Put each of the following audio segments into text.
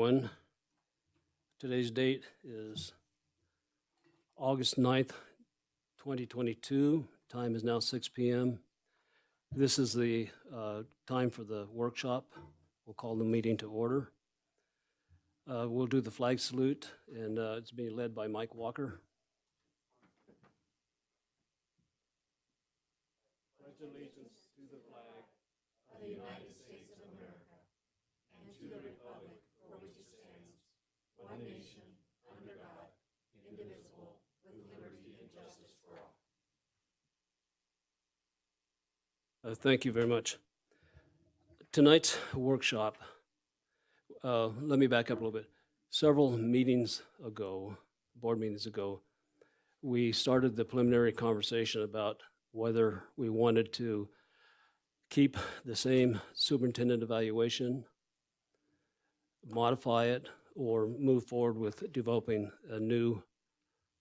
everyone. Today's date is August 9th, 2022. Time is now 6 p.m. This is the time for the workshop. We'll call the meeting to order. We'll do the flag salute, and it's being led by Mike Walker. Pledge allegiance to the flag of the United States of America and to the republic for which it stands, one nation, under God, indivisible, with liberty and justice for all. Thank you very much. Tonight's workshop, let me back up a little bit. Several meetings ago, board meetings ago, we started the preliminary conversation about whether we wanted to keep the same superintendent evaluation, modify it, or move forward with developing a new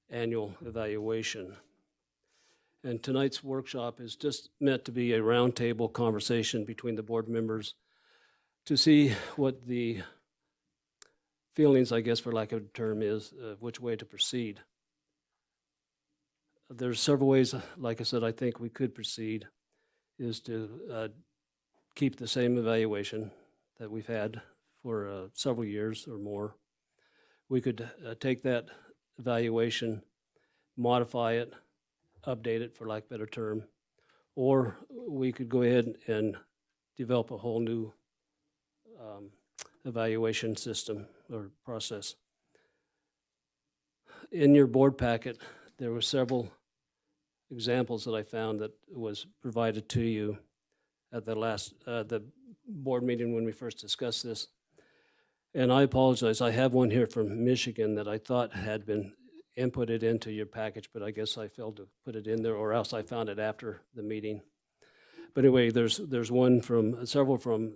annual evaluation. And tonight's workshop is just meant to be a roundtable conversation between the board members to see what the feelings, I guess for lack of a term, is which way to proceed. There's several ways, like I said, I think we could proceed, is to keep the same evaluation that we've had for several years or more. We could take that evaluation, modify it, update it for lack of a better term, or we could go ahead and develop a whole new evaluation system or process. In your board packet, there were several examples that I found that was provided to you at the last the board meeting when we first discussed this. And I apologize, I have one here from Michigan that I thought had been inputted into your package, but I guess I failed to put it in there, or else I found it after the meeting. But anyway, there's one from, several from,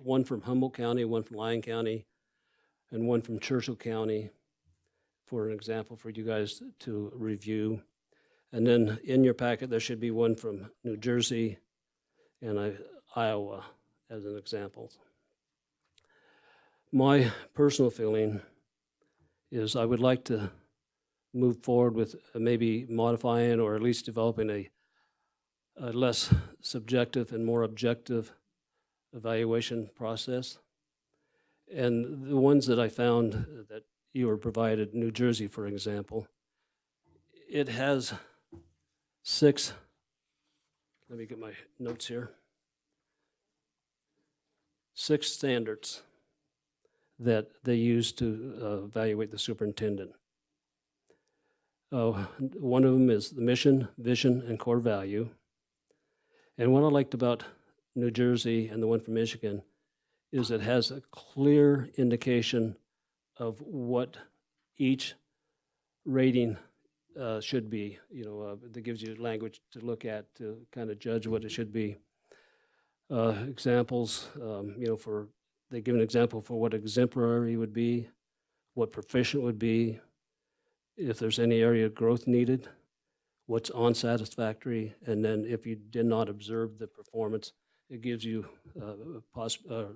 one from Humboldt County, one from Lyon County, and one from Churchill County, for an example for you guys to review. And then in your packet, there should be one from New Jersey and Iowa as an example. My personal feeling is I would like to move forward with maybe modifying or at least developing a less subjective and more objective evaluation process. And the ones that I found that you were provided, New Jersey, for example, it has 6, let me get my notes here, 6 standards that they use to evaluate the superintendent. One of them is the mission, vision, and core value. And what I liked about New Jersey and the one from Michigan is it has a clear indication of what each rating should be. That gives you language to look at to kind of judge what it should be. Examples, they give an example for what exemplary would be, what proficient would be, if there's any area of growth needed, what's unsatisfactory, and then if you did not observe the performance, it gives you a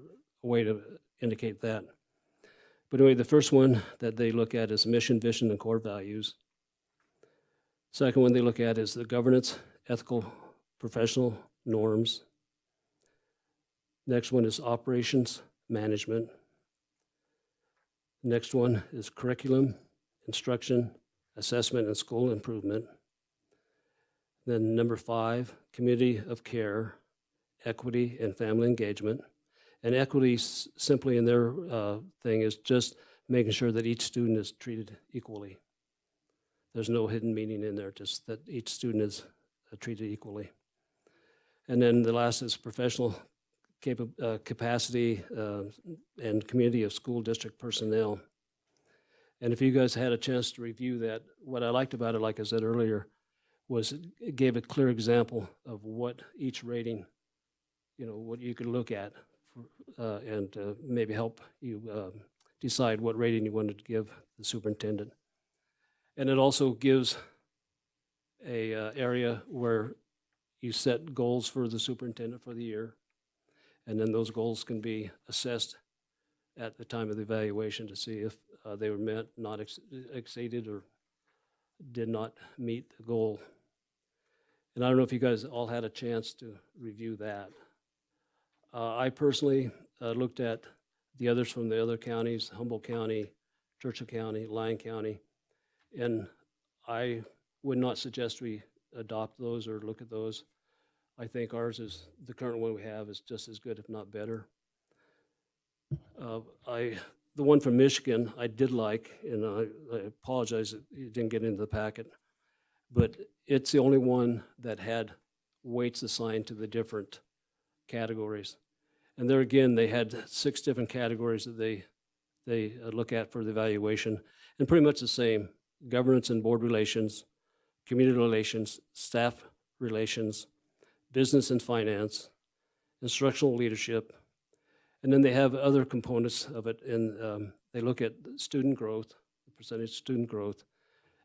way to indicate that. But anyway, the first one that they look at is mission, vision, and core values. Second one they look at is the governance, ethical, professional norms. Next one is operations management. Next one is curriculum, instruction, assessment, and school improvement. Then number 5, community of care, equity, and family engagement. And equity, simply in their thing, is just making sure that each student is treated equally. There's no hidden meaning in there, just that each student is treated equally. And then the last is professional capacity and community of school district personnel. And if you guys had a chance to review that, what I liked about it, like I said earlier, was it gave a clear example of what each rating, what you could look at and maybe help you decide what rating you wanted to give the superintendent. And it also gives a area where you set goals for the superintendent for the year, and then those goals can be assessed at the time of the evaluation to see if they were met, not exceeded, or did not meet the goal. And I don't know if you guys all had a chance to review that. I personally looked at the others from the other counties, Humboldt County, Churchill County, Lyon County, and I would not suggest we adopt those or look at those. I think ours is, the current one we have is just as good, if not better. The one from Michigan I did like, and I apologize that it didn't get into the packet, but it's the only one that had weights assigned to the different categories. And there again, they had 6 different categories that they look at for the evaluation, and pretty much the same: governance and board relations, community relations, staff relations, business and finance, instructional leadership, and then they have other components of it, and they look at student growth, the percentage student growth,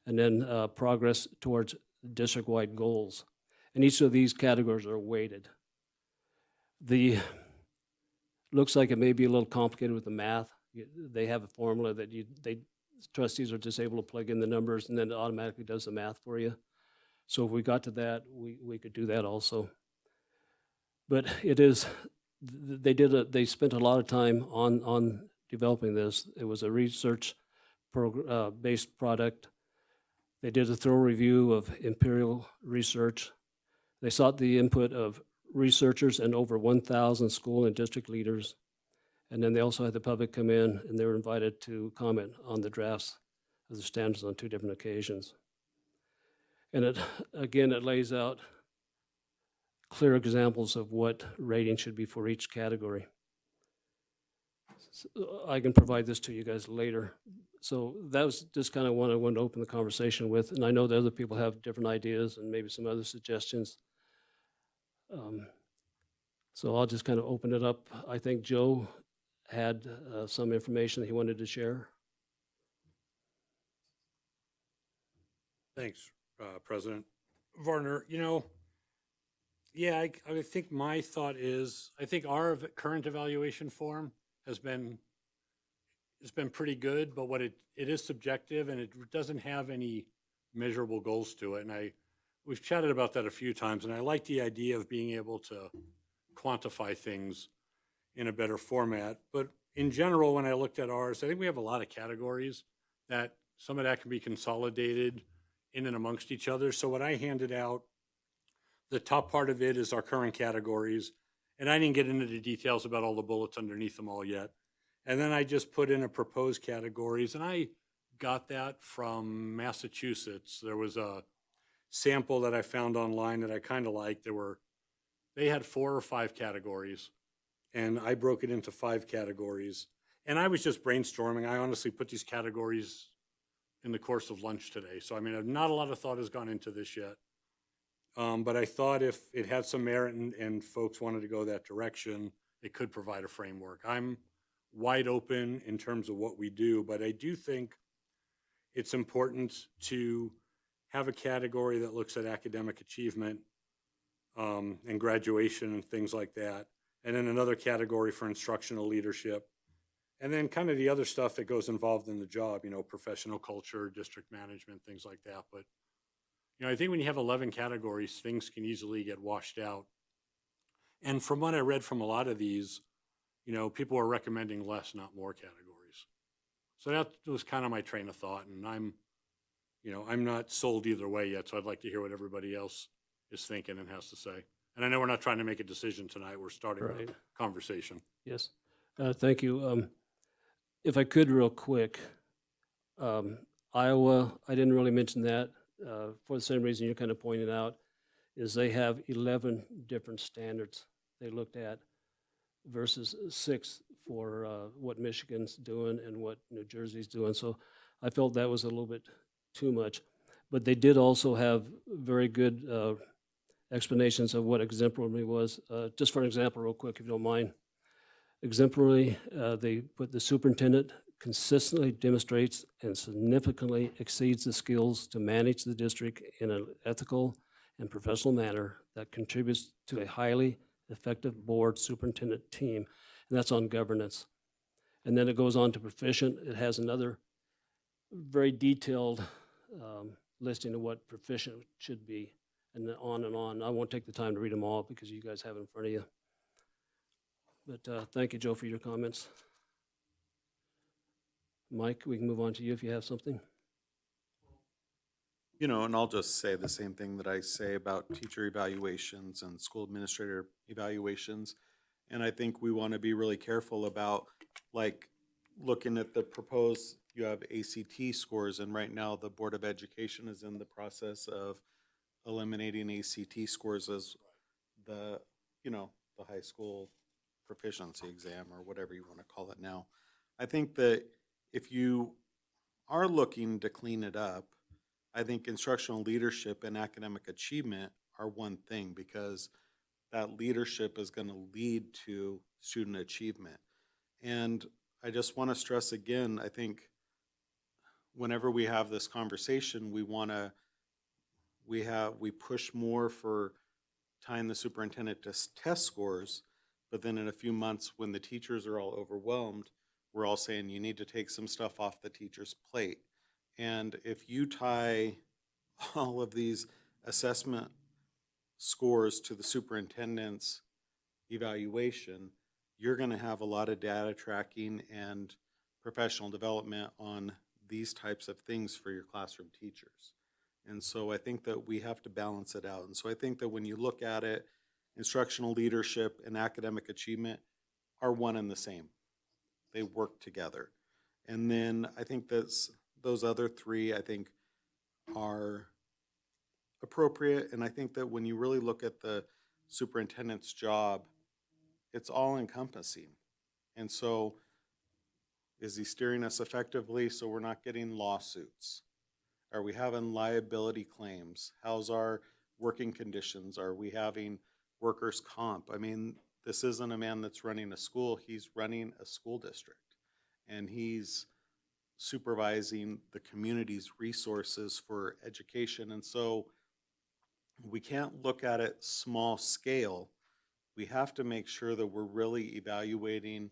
and then progress towards district-wide goals. And each of these categories are weighted. Looks like it may be a little complicated with the math. They have a formula that trustees are just able to plug in the numbers, and then it automatically does the math for you. So if we got to that, we could do that also. But it is, they spent a lot of time on developing this. It was a research based product. They did a thorough review of empirical research. They sought the input of researchers and over 1,000 school and district leaders. And then they also had the public come in, and they were invited to comment on the drafts of the standards on 2 different occasions. And it lays out clear examples of what rating should be for each category. So I can provide this to you guys later. So that was just kind of what I wanted to open the conversation with. And I know that other people have different ideas and maybe some other suggestions. So I'll just kind of open it up. I think Joe had some information that he wanted to share. Thanks, President Varner. Yeah, I think my thought is, I think our current evaluation form has been pretty good, but what it is subjective, and it doesn't have any measurable goals to it. And we've chatted about that a few times, and I like the idea of being able to quantify things in a better format. But in general, when I looked at ours, I think we have a lot of categories that some of that can be consolidated in and amongst each other. So what I handed out, the top part of it is our current categories, and I didn't get into the details about all the bullets underneath them all yet. And then I just put in a proposed categories, and I got that from Massachusetts. There was a sample that I found online that I kind of liked. They had 4 or 5 categories, and I broke it into 5 categories. And I was just brainstorming. I honestly put these categories in the course of lunch today. So, I mean, not a lot of thought has gone into this yet. But I thought if it had some merit and folks wanted to go that direction, it could provide a framework. I'm wide open in terms of what we do, but I do think it's important to have a category that looks at academic achievement and graduation and things like that. And then another category for instructional leadership. And then kind of the other stuff that goes involved in the job, professional culture, district management, things like that. But, I think when you have 11 categories, things can easily get washed out. And from what I read from a lot of these, people are recommending less, not more categories. So that was kind of my train of thought. And I'm not sold either way yet. So I'd like to hear what everybody else is thinking and has to say. And I know we're not trying to make a decision tonight. We're starting a conversation. Yes. Thank you. If I could real quick, Iowa, I didn't really mention that for the same reason you're kind of pointing out, is they have 11 different standards they looked at versus 6 for what Michigan's doing and what New Jersey's doing. So I felt that was a little bit too much. But they did also have very good explanations of what exemplary was. Just for an example, real quick, if you don't mind. Exemplary, they put the superintendent consistently demonstrates and significantly exceeds the skills to manage the district in an ethical and professional manner that contributes to a highly effective board superintendent team, and that's on governance. And then it goes on to proficient. It has another very detailed listing of what proficient should be, and then on and on. I won't take the time to read them all because you guys have it in front of you. But thank you, Joe, for your comments. Mike, we can move on to you if you have something. You know, and I'll just say the same thing that I say about teacher evaluations and school administrator evaluations. And I think we want to be really careful about, like, looking at the proposed, you have ACT scores, and right now the Board of Education is in the process of eliminating ACT scores as the, you know, the high school proficiency exam or whatever you want to call it now. I think that if you are looking to clean it up, I think instructional leadership and academic achievement are one thing, because that leadership is going to lead to student achievement. And I just want to stress again, I think whenever we have this conversation, we push more for tying the superintendent to test scores, but then in a few months when the teachers are all overwhelmed, we're all saying you need to take some stuff off the teacher's plate. And if you tie all of these assessment scores to the superintendent's evaluation, you're going to have a lot of data tracking and professional development on these types of things for your classroom teachers. And so I think that we have to balance it out. And so I think that when you look at it, instructional leadership and academic achievement are one and the same. They work together. And then I think that's those other three, I think, are appropriate. And I think that when you really look at the superintendent's job, it's all encompassing. And so is he steering us effectively so we're not getting lawsuits? Are we having liability claims? How's our working conditions? Are we having workers' comp? I mean, this isn't a man that's running a school, he's running a school district. And he's supervising the community's resources for education. And so we can't look at it small scale. We have to make sure that we're really evaluating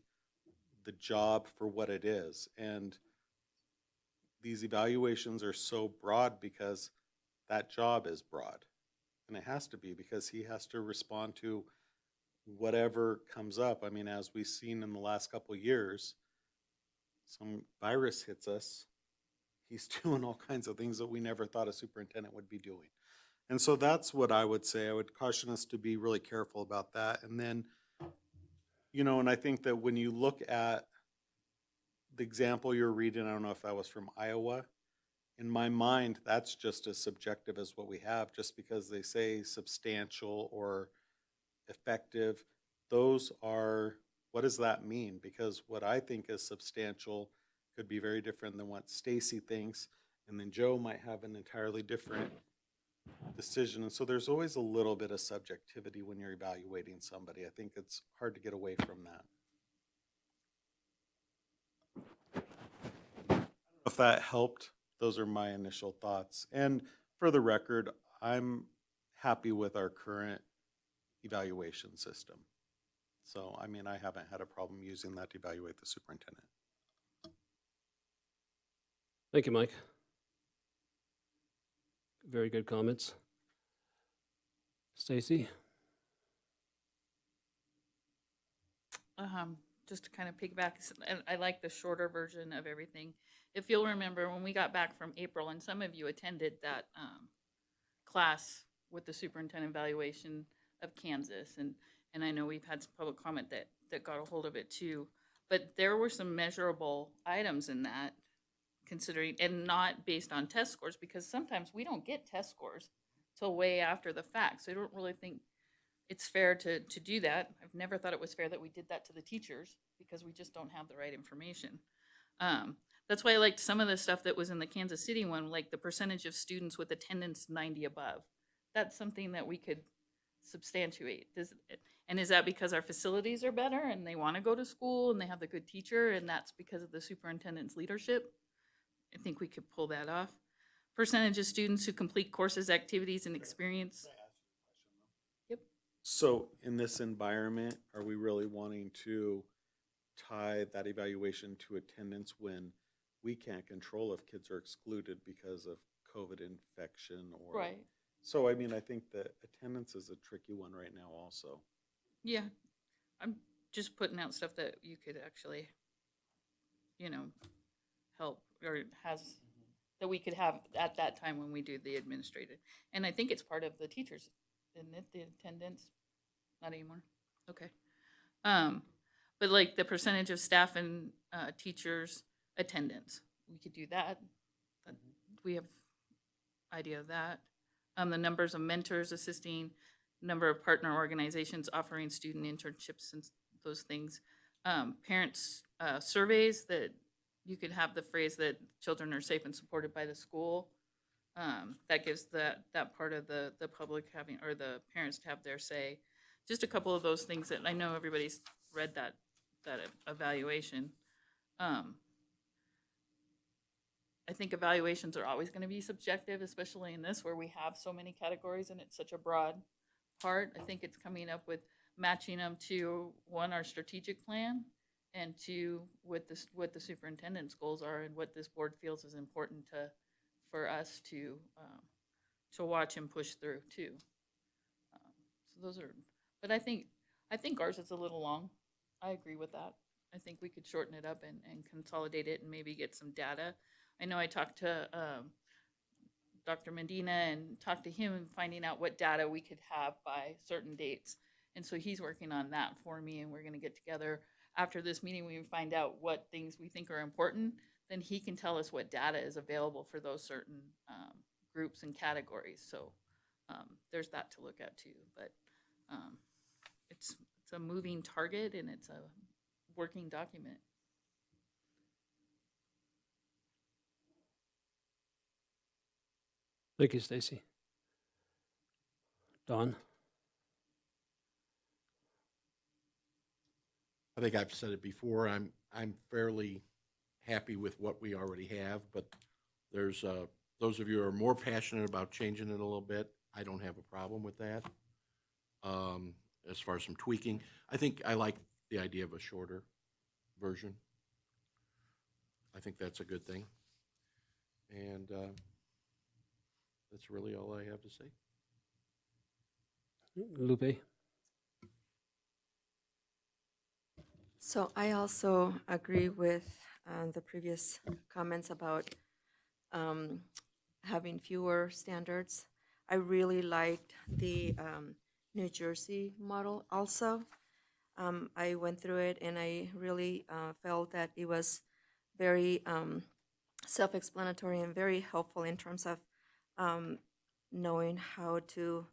the job for what it is. And these evaluations are so broad because that job is broad. And it has to be, because he has to respond to whatever comes up. I mean, as we've seen in the last couple of years, some virus hits us, he's doing all kinds of things that we never thought a superintendent would be doing. And so that's what I would say. I would caution us to be really careful about that. And then, you know, and I think that when you look at the example you're reading, I don't know if that was from Iowa, in my mind, that's just as subjective as what we have, just because they say substantial or effective. Those are, what does that mean? Because what I think is substantial could be very different than what Stacy thinks, and then Joe might have an entirely different decision. And so there's always a little bit of subjectivity when you're evaluating somebody. I think it's hard to get away from that. If that helped, those are my initial thoughts. And for the record, I'm happy with our current evaluation system. So, I mean, I haven't had a problem using that to evaluate the superintendent. Thank you, Mike. Very good comments. Stacy? Just to kind of piggyback, and I like the shorter version of everything. If you'll remember, when we got back from April, and some of you attended that class with the superintendent evaluation of Kansas, and I know we've had some public comment that got a hold of it too, but there were some measurable items in that, considering, and not based on test scores, because sometimes we don't get test scores till way after the fact, so I don't really think it's fair to do that. I've never thought it was fair that we did that to the teachers, because we just don't have the right information. That's why I liked some of the stuff that was in the Kansas City one, like the percentage of students with attendance 90 above. That's something that we could substantiate. And is that because our facilities are better and they want to go to school and they have the good teacher, and that's because of the superintendent's leadership? I think we could pull that off. Percentage of students who complete courses, activities, and experience. Yep. So in this environment, are we really wanting to tie that evaluation to attendance when we can't control if kids are excluded because of COVID infection or. Right. So, I mean, I think that attendance is a tricky one right now also. Yeah, I'm just putting out stuff that you could actually, you know, help or has that we could have at that time when we do the administrative. And I think it's part of the teachers, isn't it? The attendance, not anymore. Okay. But like the percentage of staff and teachers attendance, we could do that. That- We have idea of that. The numbers of mentors assisting, number of partner organizations offering student internships and those things. Parents surveys that you could have the phrase that children are safe and supported by the school. That gives that part of the public having, or the parents to have their say. Just a couple of those things that I know everybody's read that evaluation. I think evaluations are always going to be subjective, especially in this where we have so many categories and it's such a broad part. I think it's coming up with matching them to, one, our strategic plan, and two, what the superintendent's goals are and what this board feels is important for us to watch and push through too. So those are, but I think ours is a little long. I agree with that. I think we could shorten it up and consolidate it and maybe get some data. I know I talked to Dr. Medina and talked to him and finding out what data we could have by certain dates. And so he's working on that for me, and we're going to get together after this meeting. We find out what things we think are important. Then he can tell us what data is available for those certain groups and categories. So there's that to look at too. But it's a moving target and it's a working document. Thank you, Stacy. Don? I think I've said it before, I'm fairly happy with what we already have, but there's, those of you who are more passionate about changing it a little bit, I don't have a problem with that. As far as some tweaking, I think I like the idea of a shorter version. I think that's a good thing. And that's really all I have to say. Lupe? So I also agree with the previous comments about having fewer standards. I really liked the New Jersey model also. I went through it and I really felt that it was very self-explanatory and very helpful in terms of knowing how to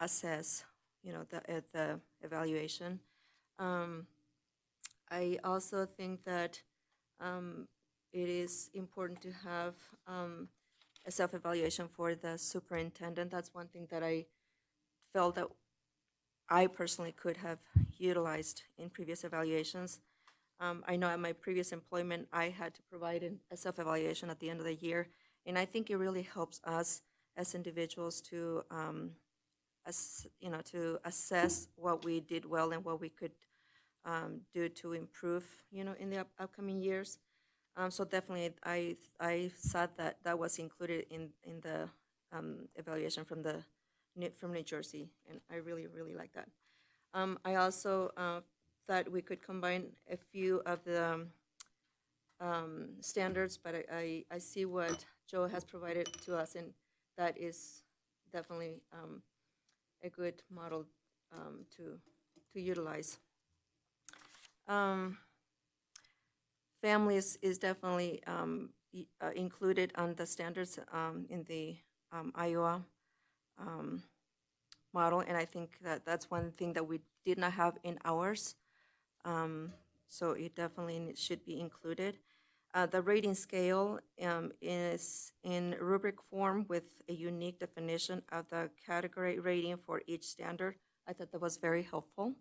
assess, the evaluation. I also think that it is important to have a self-evaluation for the superintendent. That's one thing that I felt that I personally could have utilized in previous evaluations. I know at my previous employment, I had to provide a self-evaluation at the end of the year, and I think it really helps us as individuals to, to assess what we did well and what we could do to improve, in the upcoming years. So definitely, I thought that was included in the evaluation from New Jersey, and I really like that. I also thought we could combine a few of the standards, but I see what Joe has provided to us, and that is definitely a good model to utilize. Families is definitely included on the standards in the Iowa model, and I think that's one thing that we did not have in ours. So it definitely should be included. The rating scale is in rubric form with a unique definition of the category rating for each standard. I thought that was very helpful.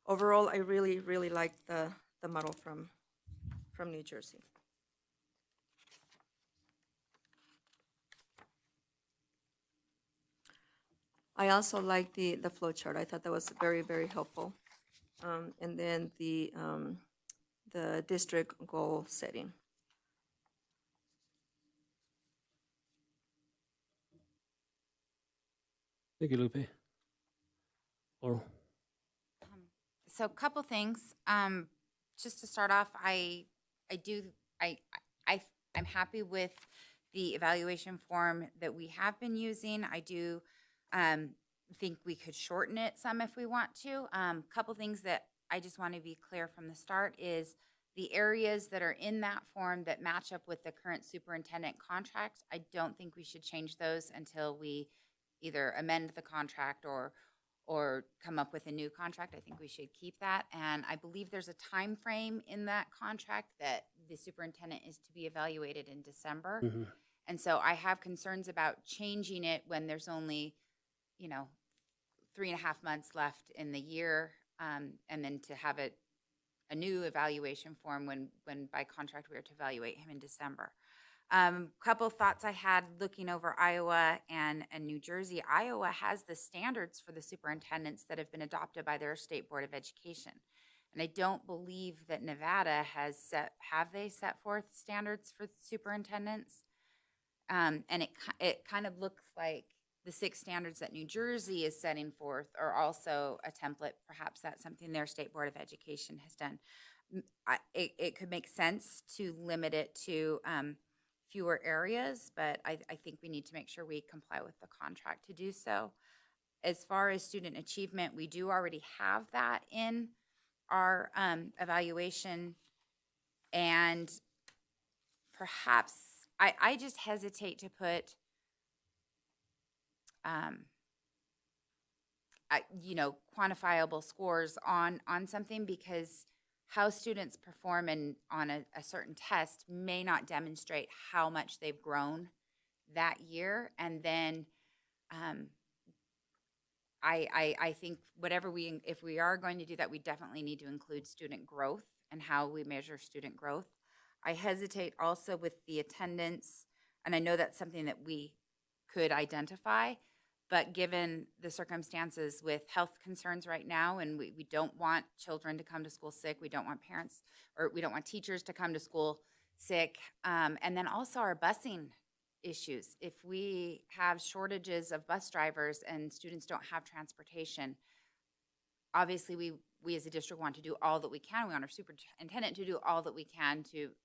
Overall, I really liked the model from New Jersey. I also like the flow chart. I thought that was very helpful. and then the district goal setting. Thank you, Lupe. Laurel? So a couple things. Just to start off, I'm happy with the evaluation form that we have been using. I do think we could shorten it some if we want to. Couple things that I just want to be clear from the start is the areas that are in that form that match up with the current superintendent contract. I don't think we should change those until we either amend the contract or come up with a new contract. I think we should keep that. And I believe there's a time frame in that contract that the superintendent is to be evaluated in December. Mhm. And so I have concerns about changing it when there's only, 3.5 months left in the year. And then to have a new evaluation form when by contract we are to evaluate him in December. Couple thoughts I had looking over Iowa and New Jersey. Iowa has the standards for the superintendents that have been adopted by their state board of education. And I don't believe that Nevada have they set forth standards for superintendents? And it kind of looks like the 6 standards that New Jersey is setting forth are also a template. Perhaps that's something their state board of education has done. It could make sense to limit it to fewer areas, but I think we need to make sure we comply with the contract to do so. As far as student achievement, we do already have that in our evaluation, and perhaps I just hesitate to put quantifiable scores on something, because how students perform on a certain test may not demonstrate how much they've grown that year. And then I think if we are going to do that, we definitely need to include student growth and how we measure student growth. I hesitate also with the attendance, and I know that's something that we could identify, but given the circumstances with health concerns right now, and we don't want children to come to school sick, we don't want parents, or we don't want teachers to come to school sick, and then also our busing issues. If we have shortages of bus drivers and students don't have transportation, obviously we as a district want to do all that we can. We want our superintendent to do all that we can to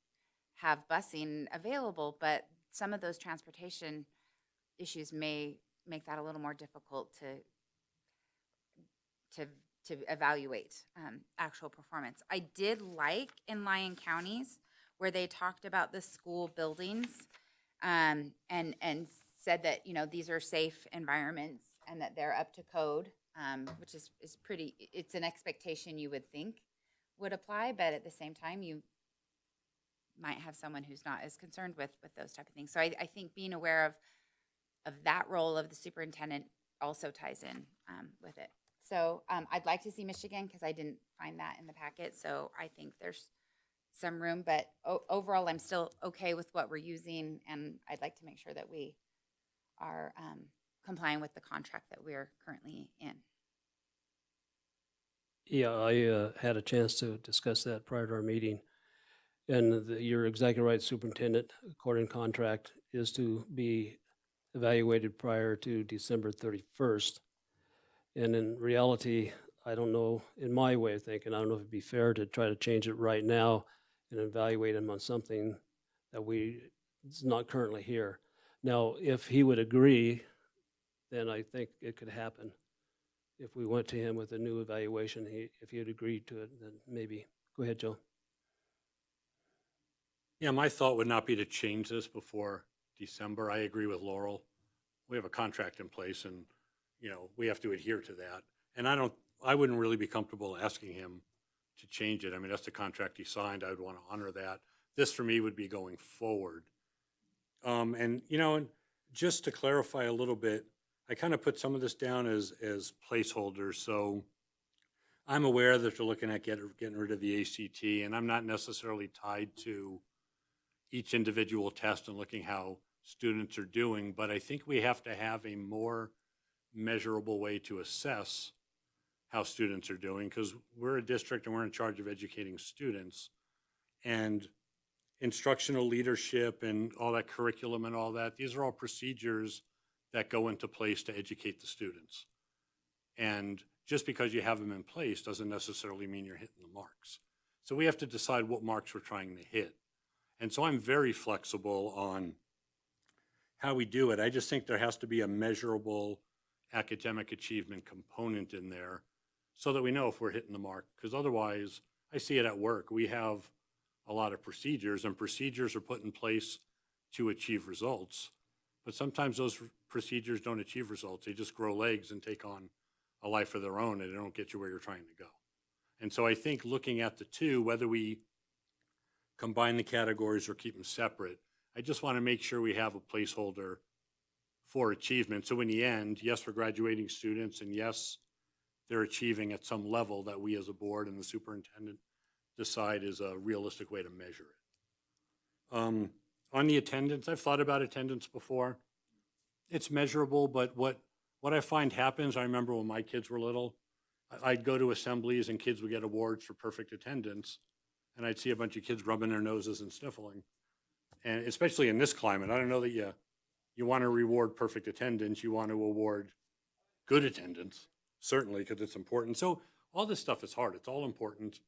have busing available, but some of those transportation issues may make that a little more difficult to evaluate actual performance. I did like in Lyon counties where they talked about the school buildings and said that these are safe environments and that they're up to code, which is pretty. It's an expectation you would think would apply, but at the same time you might have someone who's not as concerned with those type of things. So I think being aware of that role of the superintendent also ties in with it. So I'd like to see Michigan, because I didn't find that in the packet. So I think there's some room, but overall I'm still okay with what we're using, and I'd like to make sure that we are complying with the contract that we're currently in. Yeah, I had a chance to discuss that prior to our meeting. And you're exactly right, superintendent, according to contract, is to be evaluated prior to December 31st. And in reality, I don't know, in my way of thinking, I don't know if it'd be fair to try to change it right now and evaluate him on something that is not currently here. Now, if he would agree, then I think it could happen. If we went to him with a new evaluation, if he had agreed to it, then maybe. Go ahead, Joe. Yeah, my thought would not be to change this before December. I agree with Laurel. We have a contract in place, and, we have to adhere to that. And I wouldn't really be comfortable asking him to change it. I mean, that's the contract he signed. I would want to honor that. This for me would be going forward. And just to clarify a little bit, I kind of put some of this down as placeholders. So I'm aware that they're looking at getting rid of the ACT, and I'm not necessarily tied to each individual test and looking how students are doing, but I think we have to have a more measurable way to assess how students are doing, because we're a district and we're in charge of educating students. And instructional leadership and all that curriculum and all that, these are all procedures that go into place to educate the students. And just because you have them in place doesn't necessarily mean you're hitting the marks. So we have to decide what marks we're trying to hit. And so I'm very flexible on how we do it. I just think there has to be a measurable academic achievement component in there so that we know if we're hitting the mark. Because otherwise, I see it at work. We have a lot of procedures, and procedures are put in place to achieve results. But sometimes those procedures don't achieve results. They just grow legs and take on a life of their own, and they don't get you where you're trying to go. And so I think looking at the two, whether we combine the categories or keep them separate, I just want to make sure we have a placeholder for achievement. So in the end, yes, we're graduating students, and yes, they're achieving at some level that we as a board and the superintendent decide is a realistic way to measure it. On the attendance, I've thought about attendance before. It's measurable, but what I find happens, I remember when my kids were little, I'd go to assemblies and kids would get awards for perfect attendance, and I'd see a bunch of kids rubbing their noses and sniffling. And especially in this climate, I don't know that you want to reward perfect attendance. You want to award good attendance, certainly, because it's important. So all this stuff is hard. It's all important.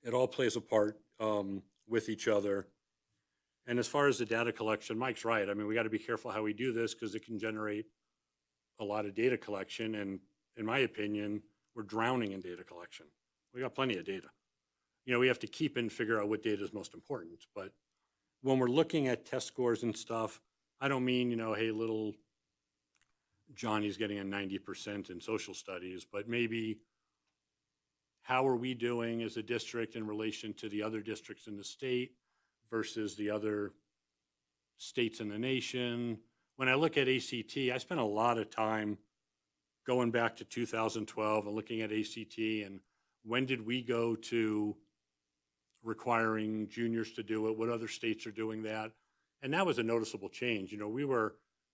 It all plays a part with each other. And as far as the data collection, Mike's right. I mean, we got to be careful how we do this because it can generate a lot of data collection. And in my opinion, we're drowning in data collection. We got plenty of data. You know, we have to keep and figure out what data is most important. But when we're looking at test scores and stuff, I don't mean, you know, hey, little Johnny's getting a 90% in social studies, but maybe how are we doing as a district in relation to the other districts in the state versus the other states in the nation? When I look at ACT, I spent a lot of time going back to 2012 and looking at ACT and when did we go to requiring juniors to do it, what other states are doing that. And that was a noticeable change. You know,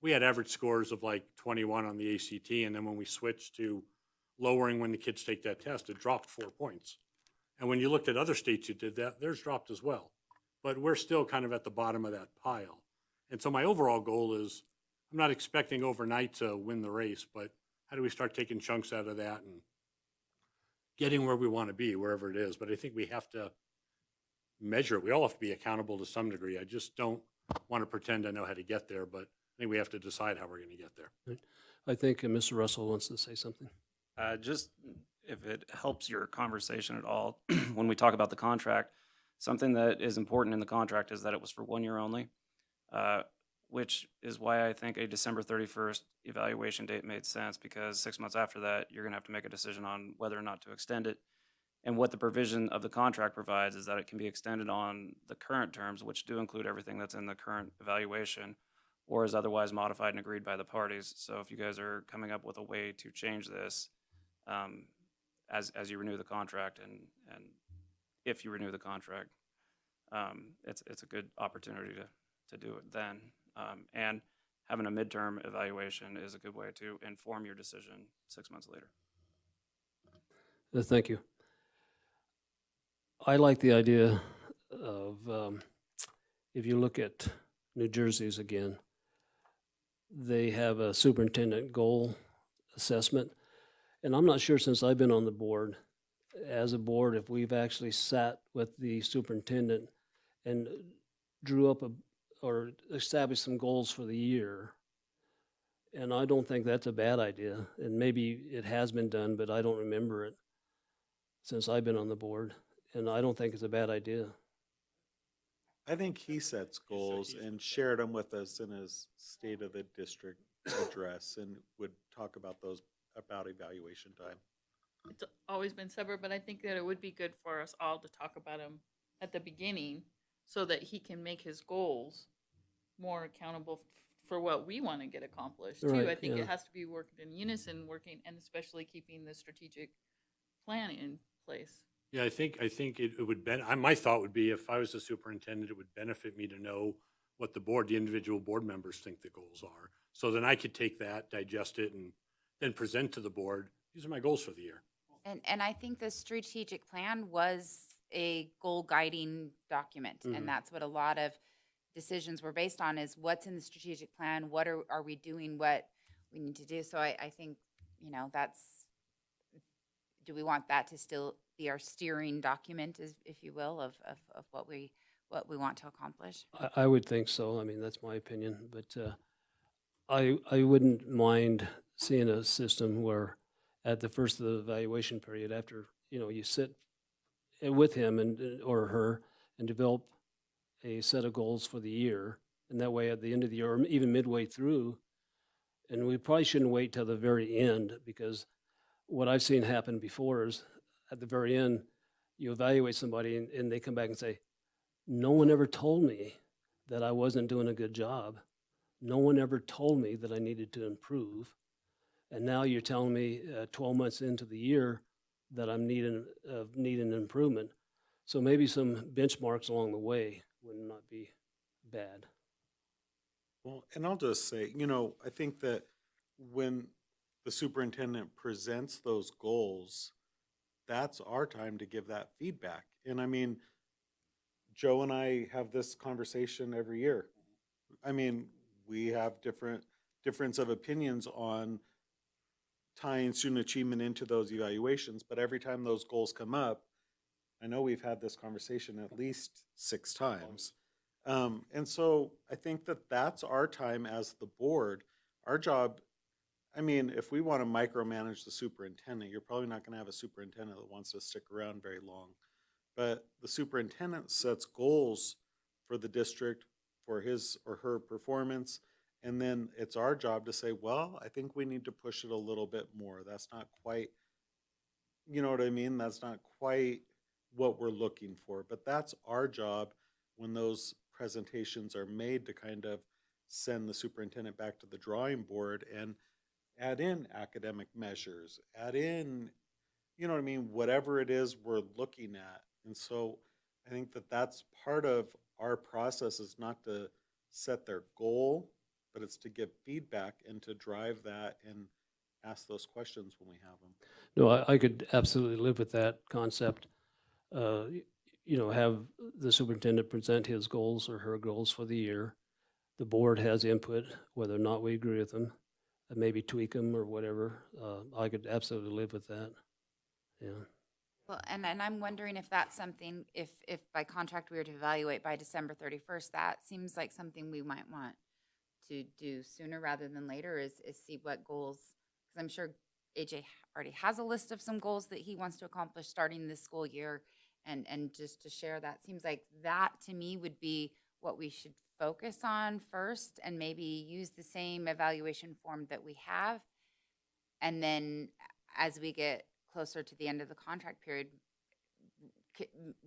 we had average scores of like 21 on the ACT, and then when we switched to lowering when the kids take that test, it dropped 4 points. And when you looked at other states who did that, theirs dropped as well. But we're still kind of at the bottom of that pile. And so my overall goal is, I'm not expecting overnight to win the race, but how do we start taking chunks out of that and getting where we want to be, wherever it is. But I think we have to measure it. We all have to be accountable to some degree. I just don't want to pretend I know how to get there, but I think we have to decide how we're going to get there. I think Mr. Russell wants to say something. Just if it helps your conversation at all, when we talk about the contract, something that is important in the contract is that it was for 1 year only, which is why I think a December 31st evaluation date made sense, because 6 months after that, you're going to have to make a decision on whether or not to extend it. And what the provision of the contract provides is that it can be extended on the current terms, which do include everything that's in the current evaluation, or is otherwise modified and agreed by the parties. So if you guys are coming up with a way to change this as you renew the contract, and if you renew the contract, it's a good opportunity to do it then. And having a midterm evaluation is a good way to inform your decision 6 months later. Thank you. I like the idea of, if you look at New Jersey's again, they have a superintendent goal assessment. And I'm not sure, since I've been on the board, as a board, if we've actually sat with the superintendent and drew up or established some goals for the year. And I don't think that's a bad idea. And maybe it has been done, but I don't remember it since I've been on the board. And I don't think it's a bad idea. I think he sets goals and shared them with us in his State of the District address and would talk about those, about evaluation time. It's always been separate, but I think that it would be good for us all to talk about him at the beginning so that he can make his goals more accountable for what we want to get accomplished too. Right, I think yeah. it has to be worked in unison, and especially keeping the strategic plan in place. Yeah, I think it would my thought would be, if I was the superintendent, it would benefit me to know what the individual board members think the goals are. So then I could take that, digest it, and then present to the board these are my goals for the year. And I think the strategic plan was a goal guiding document, Mhm. and that's what a lot of decisions were based on, is what's in the strategic plan, what are we doing, what we need to do. So I think, that's, do we want that to still be our steering document, if you will, of what we want to accomplish? I would think so. I mean, that's my opinion, but I wouldn't mind seeing a system where at the first of the evaluation period, after, you sit with him and or her and develop a set of goals for the year. And that way at the end of the year, or even midway through, and we probably shouldn't wait till the very end, because what I've seen happen before is at the very end, you evaluate somebody and they come back and say, no one ever told me that I wasn't doing a good job. No one ever told me that I needed to improve. And now you're telling me 12 months into the year that I'm needing improvement. So maybe some benchmarks along the way would not be bad. Well, and I'll just say, I think that when the superintendent presents those goals, that's our time to give that feedback. And I mean, Joe and I have this conversation every year. I mean, we have difference of opinions on tying student achievement into those evaluations, but every time those goals come up, I know we've had this conversation at least 6 times. And so I think that that's our time as the board. Our job, I mean, if we want to micromanage the superintendent, you're probably not going to have a superintendent that wants to stick around very long. But the superintendent sets goals for the district for his or her performance. And then it's our job to say, well, I think we need to push it a little bit more. That's not quite, you know what I mean? That's not quite what we're looking for. But that's our job when those presentations are made, to kind of send the superintendent back to the drawing board and add in academic measures, add in, you know what I mean, whatever it is we're looking at. And so I think that that's part of our process, is not to set their goal, but it's to give feedback and to drive that and ask those questions when we have them. No, I could absolutely live with that concept. Have the superintendent present his goals or her goals for the year. The board has input, whether or not we agree with them, and maybe tweak them or whatever. I could absolutely live with that. Yeah. Well, and I'm wondering if that's something, if by contract we were to evaluate by December 31st, that seems like something we might want to do sooner rather than later, is see what goals, because I'm sure AJ already has a list of some goals that he wants to accomplish starting this school year, and just to share that, seems like that to me would be what we should focus on first, and maybe use the same evaluation form that we have. And then as we get closer to the end of the contract period,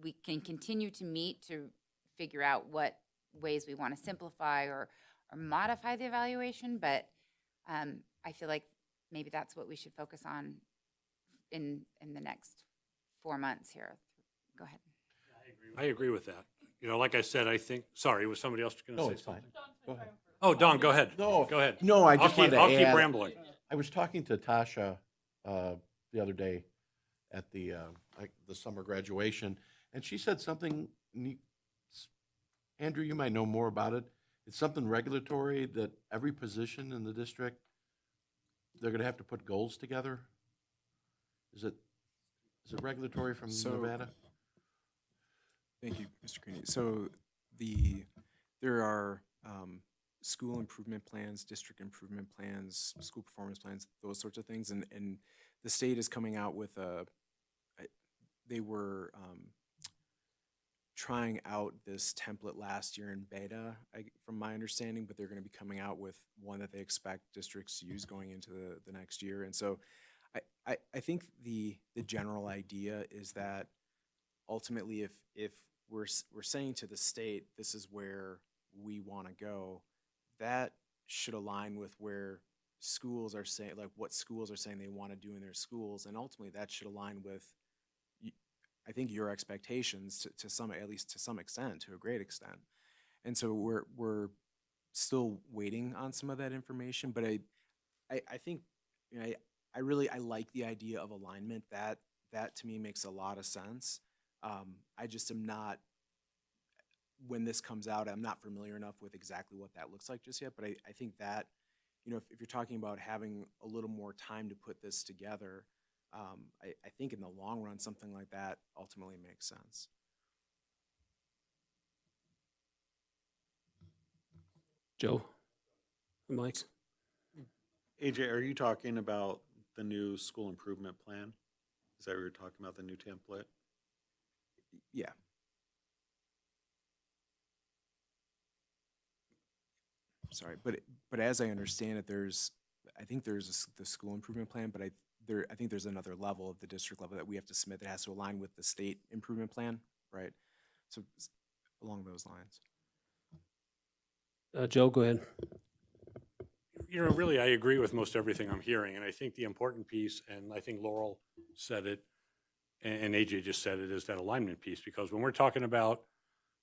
we can continue to meet to figure out what ways we want to simplify or modify the evaluation. But I feel like maybe that's what we should focus on in the next 4 months here. Go ahead. I agree with that. Like I said, I think, sorry, was somebody else going to No, say it's fine. something? Go ahead. Oh, Don, go ahead. No. Go ahead. No, I I'll just keep, wanted to I'll keep add, rambling. I was talking to Tasha the other day at the summer graduation, and she said something neat. Andrew, you might know more about it. It's something regulatory, that every position in the district, they're going to have to put goals together. Is it regulatory from So- Nevada? Thank you, Mr. Creaney. So there are school improvement plans, district improvement plans, school performance plans, those sorts of things. And the state is coming out with they were trying out this template last year in beta, from my understanding, but they're going to be coming out with one that they expect districts to use going into the next year. And so I think the general idea is that ultimately, if we're saying to the state, this is where we want to go, that should align with where schools are saying, like what schools are saying they want to do in their schools, and ultimately that should align with, I think, your expectations to some, at least to some extent, to a great extent. And so we're still waiting on some of that information, but I think, I like the idea of alignment. That to me makes a lot of sense. I just am not, when this comes out, I'm not familiar enough with exactly what that looks like just yet, but I think that, if you're talking about having a little more time to put this together, I think in the long run, something like that ultimately makes sense. Joe? Mike? AJ, are you talking about the new school improvement plan? Is that what you're talking about, the new template? Yeah. Sorry, but as I understand it, I think there's the school improvement plan, but I think there's another level of the district level that we have to submit that has to align with the state improvement plan, right? So along those lines. Joe, go ahead. Really, I agree with most everything I'm hearing, and I think the important piece, and I think Laurel said it, and AJ just said it, is that alignment piece, because when we're talking about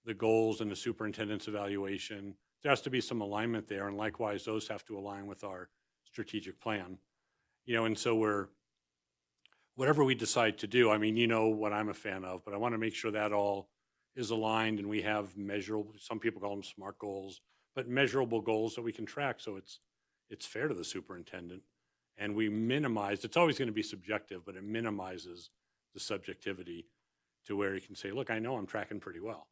the goals and the superintendent's evaluation, there has to be some alignment there, and likewise, those have to align with our strategic plan. And so whatever we decide to do, I mean, what I'm a fan of, but I want to make sure that all is aligned and we have measurable, some people call them SMART goals, but measurable goals that we can track so it's fair to the superintendent. And we minimize, it's always going to be subjective, but it minimizes the subjectivity to where you can say, look, I know I'm tracking pretty well.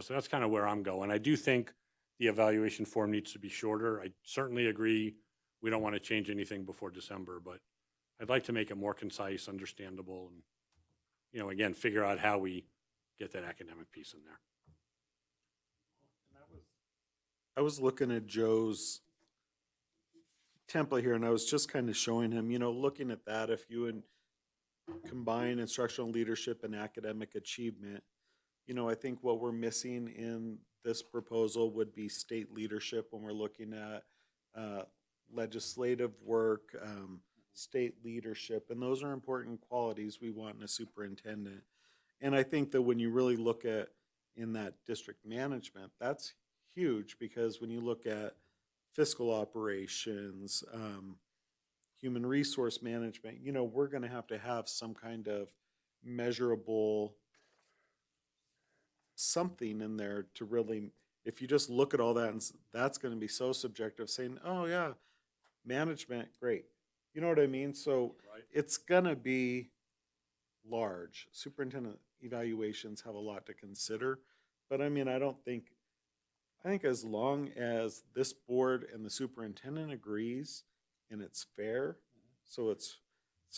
So that's kind of where I'm going. I do think the evaluation form needs to be shorter. I certainly agree we don't want to change anything before December, but I'd like to make it more concise, understandable, and, again, figure out how we get that academic piece in there. I was looking at Joe's template here, and I was just kind of showing him, looking at that, if you would combine instructional leadership and academic achievement, I think what we're missing in this proposal would be state leadership when we're looking at legislative work, state leadership, and those are important qualities we want in a superintendent. And I think that when you really look at in that district management, that's huge, because when you look at fiscal operations, human resource management, we're going to have some kind of measurable something in there to really, if you just look at all that, and that's going to be so subjective, saying, oh yeah, management, great. You know what I mean? So it's going to be large. Superintendent evaluations have a lot to consider, but I mean, I think as long as this board and the superintendent agrees and it's fair, so it's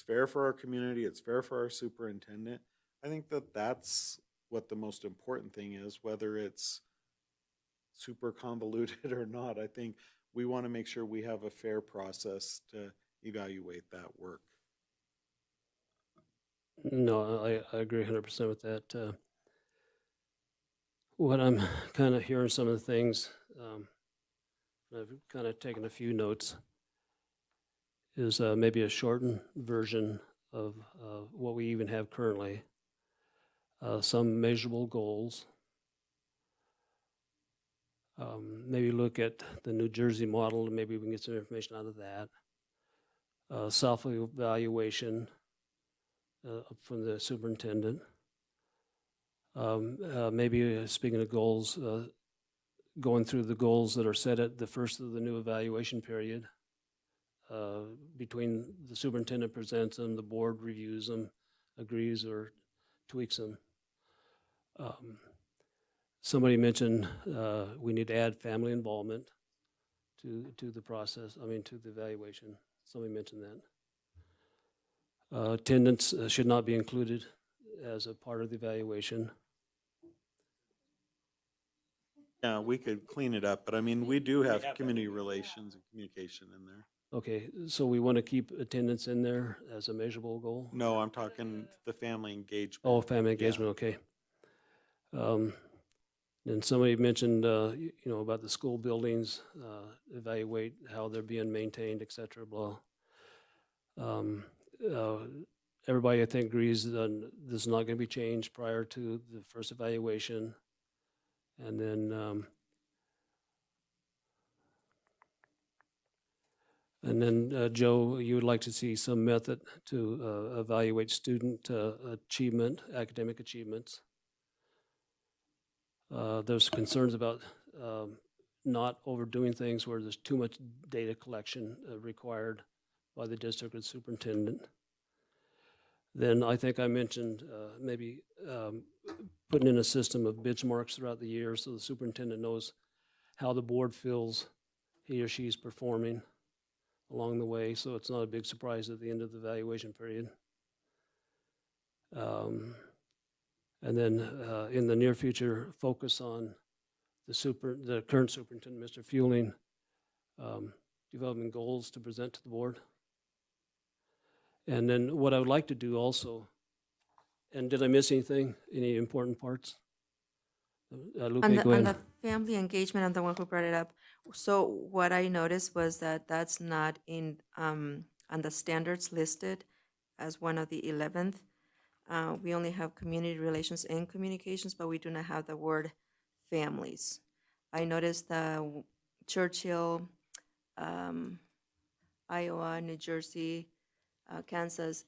fair for our community, it's fair for our superintendent, I think that that's what the most important thing is, whether it's super convoluted or not. I think we want to make sure we have a fair process to evaluate that work. No, I agree 100% with that. What I'm kind of hearing some of the things, I've kind of taken a few notes, is maybe a shortened version of what we even have currently. Some measurable goals. Maybe look at the New Jersey model, and maybe we can get some information out of that. Self-evaluation from the superintendent. Maybe speaking of goals, going through the goals that are set at the first of the new evaluation period. Between the superintendent presents them, the board reviews them, agrees or tweaks them. Somebody mentioned we need to add family involvement to the process, to the evaluation. Somebody mentioned that. Attendance should not be included as a part of the evaluation. Yeah, we could clean it up, but I mean, we do have community relations and communication in there. Okay, so we want to keep attendance in there as a measurable goal? No, I'm talking the family engagement. Oh, family engagement, okay. And somebody mentioned, about the school buildings, evaluate how they're being maintained, et cetera, blah. Everybody, I think, agrees that this is not going to be changed prior to the first evaluation. And then And then, Joe, you would like to see some method to evaluate student achievement, academic achievements. There's concerns about not overdoing things where there's too much data collection required by the district and superintendent. Then I think I mentioned maybe putting in a system of benchmarks throughout the year so the superintendent knows how the board feels he or she is performing along the way, so it's not a big surprise at the end of the evaluation period. And then in the near future, focus on the current superintendent, Mr. Fueling, developing goals to present to the board. And then what I would like to do also, and did I miss anything, any important parts? Lupe, On go the ahead. family engagement, I'm the one who brought it up. So what I noticed was that that's not in, on the standards listed as one of the 11th. We only have community relations and communications, but we do not have the word families. I noticed the Churchill, Iowa, New Jersey, Kansas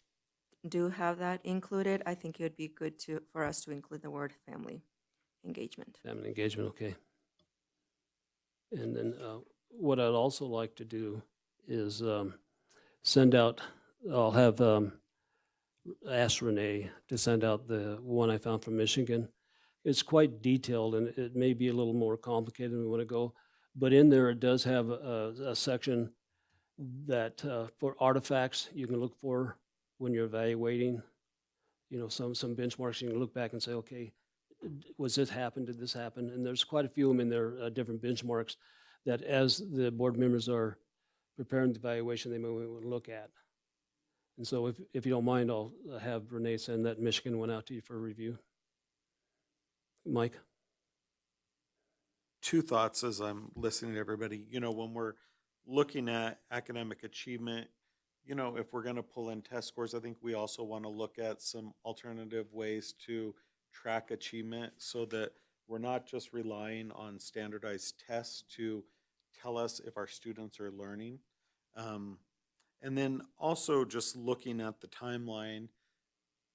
do have that included. I think it would be good for us to include the word family engagement. Family engagement, okay. And then what I'd also like to do is send out, I'll have ask Renee to send out the one I found from Michigan. It's quite detailed and it may be a little more complicated than we want to go, but in there it does have a section that for artifacts you can look for when you're evaluating, you know, some benchmarks. You can look back and say, okay, was this happen? Did this happen? And there's quite a few of them in there, different benchmarks that as the board members are preparing the evaluation, they may want to look at. And so if you don't mind, I'll have Renee send that Michigan one out to you for review. Mike? Two thoughts as I'm listening to everybody. You know, when we're looking at academic achievement, you know, if we're going to pull in test scores, I think we also want to look at some alternative ways to track achievement so that we're not just relying on standardized tests to tell us if our students are learning. And then also just looking at the timeline,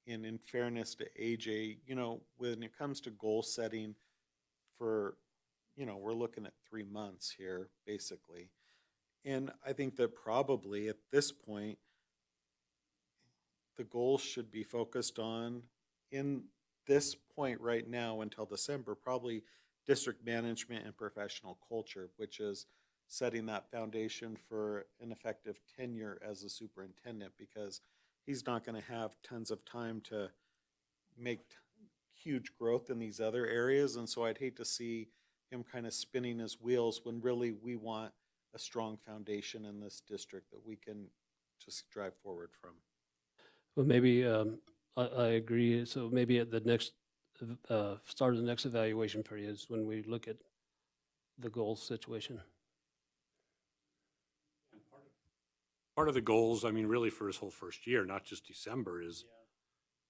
and in fairness to AJ, you know, when it comes to goal setting for, you know, we're looking at 3 months here, basically. And I think that probably at this point, the goals should be focused on, in this point right now until December, probably district management and professional culture, which is setting that foundation for an effective tenure as a superintendent, because he's not going to have tons of time to make huge growth in these other areas. And so I'd hate to see him kind of spinning his wheels when really we want a strong foundation in this district that we can just drive forward from. Well, maybe I agree. So maybe at the next start of the next evaluation period is when we look at the goals situation. Part of the goals, I mean, really for his whole first year, not just December, is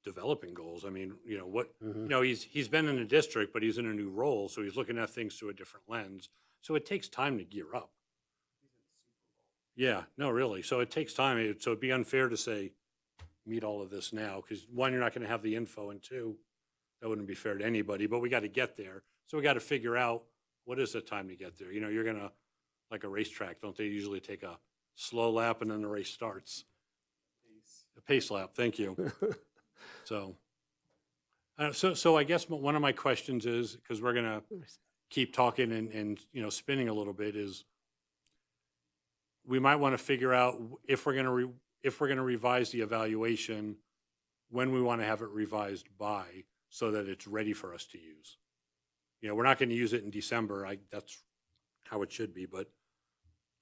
developing goals. I mean, you know, you know, he's been in a district, but he's in a new role, so he's looking at things through a different lens. So it takes time to gear up. Yeah, no, really. So it takes time. So it'd be unfair to say, meet all of this now, because one, you're not going to have the info, and two, that wouldn't be fair to anybody, but we got to get there. So we got to figure out, what is the time to get there? You know, you're going to, like a racetrack, don't they usually take a slow lap and then the race starts? A pace lap, thank you. So I guess one of my questions is, because we're going to keep talking and, you know, spinning a little bit, is we might want to figure out if we're going to revise the evaluation, when we want to have it revised by, so that it's ready for us to use. You know, we're not going to use it in December. That's how it should be, but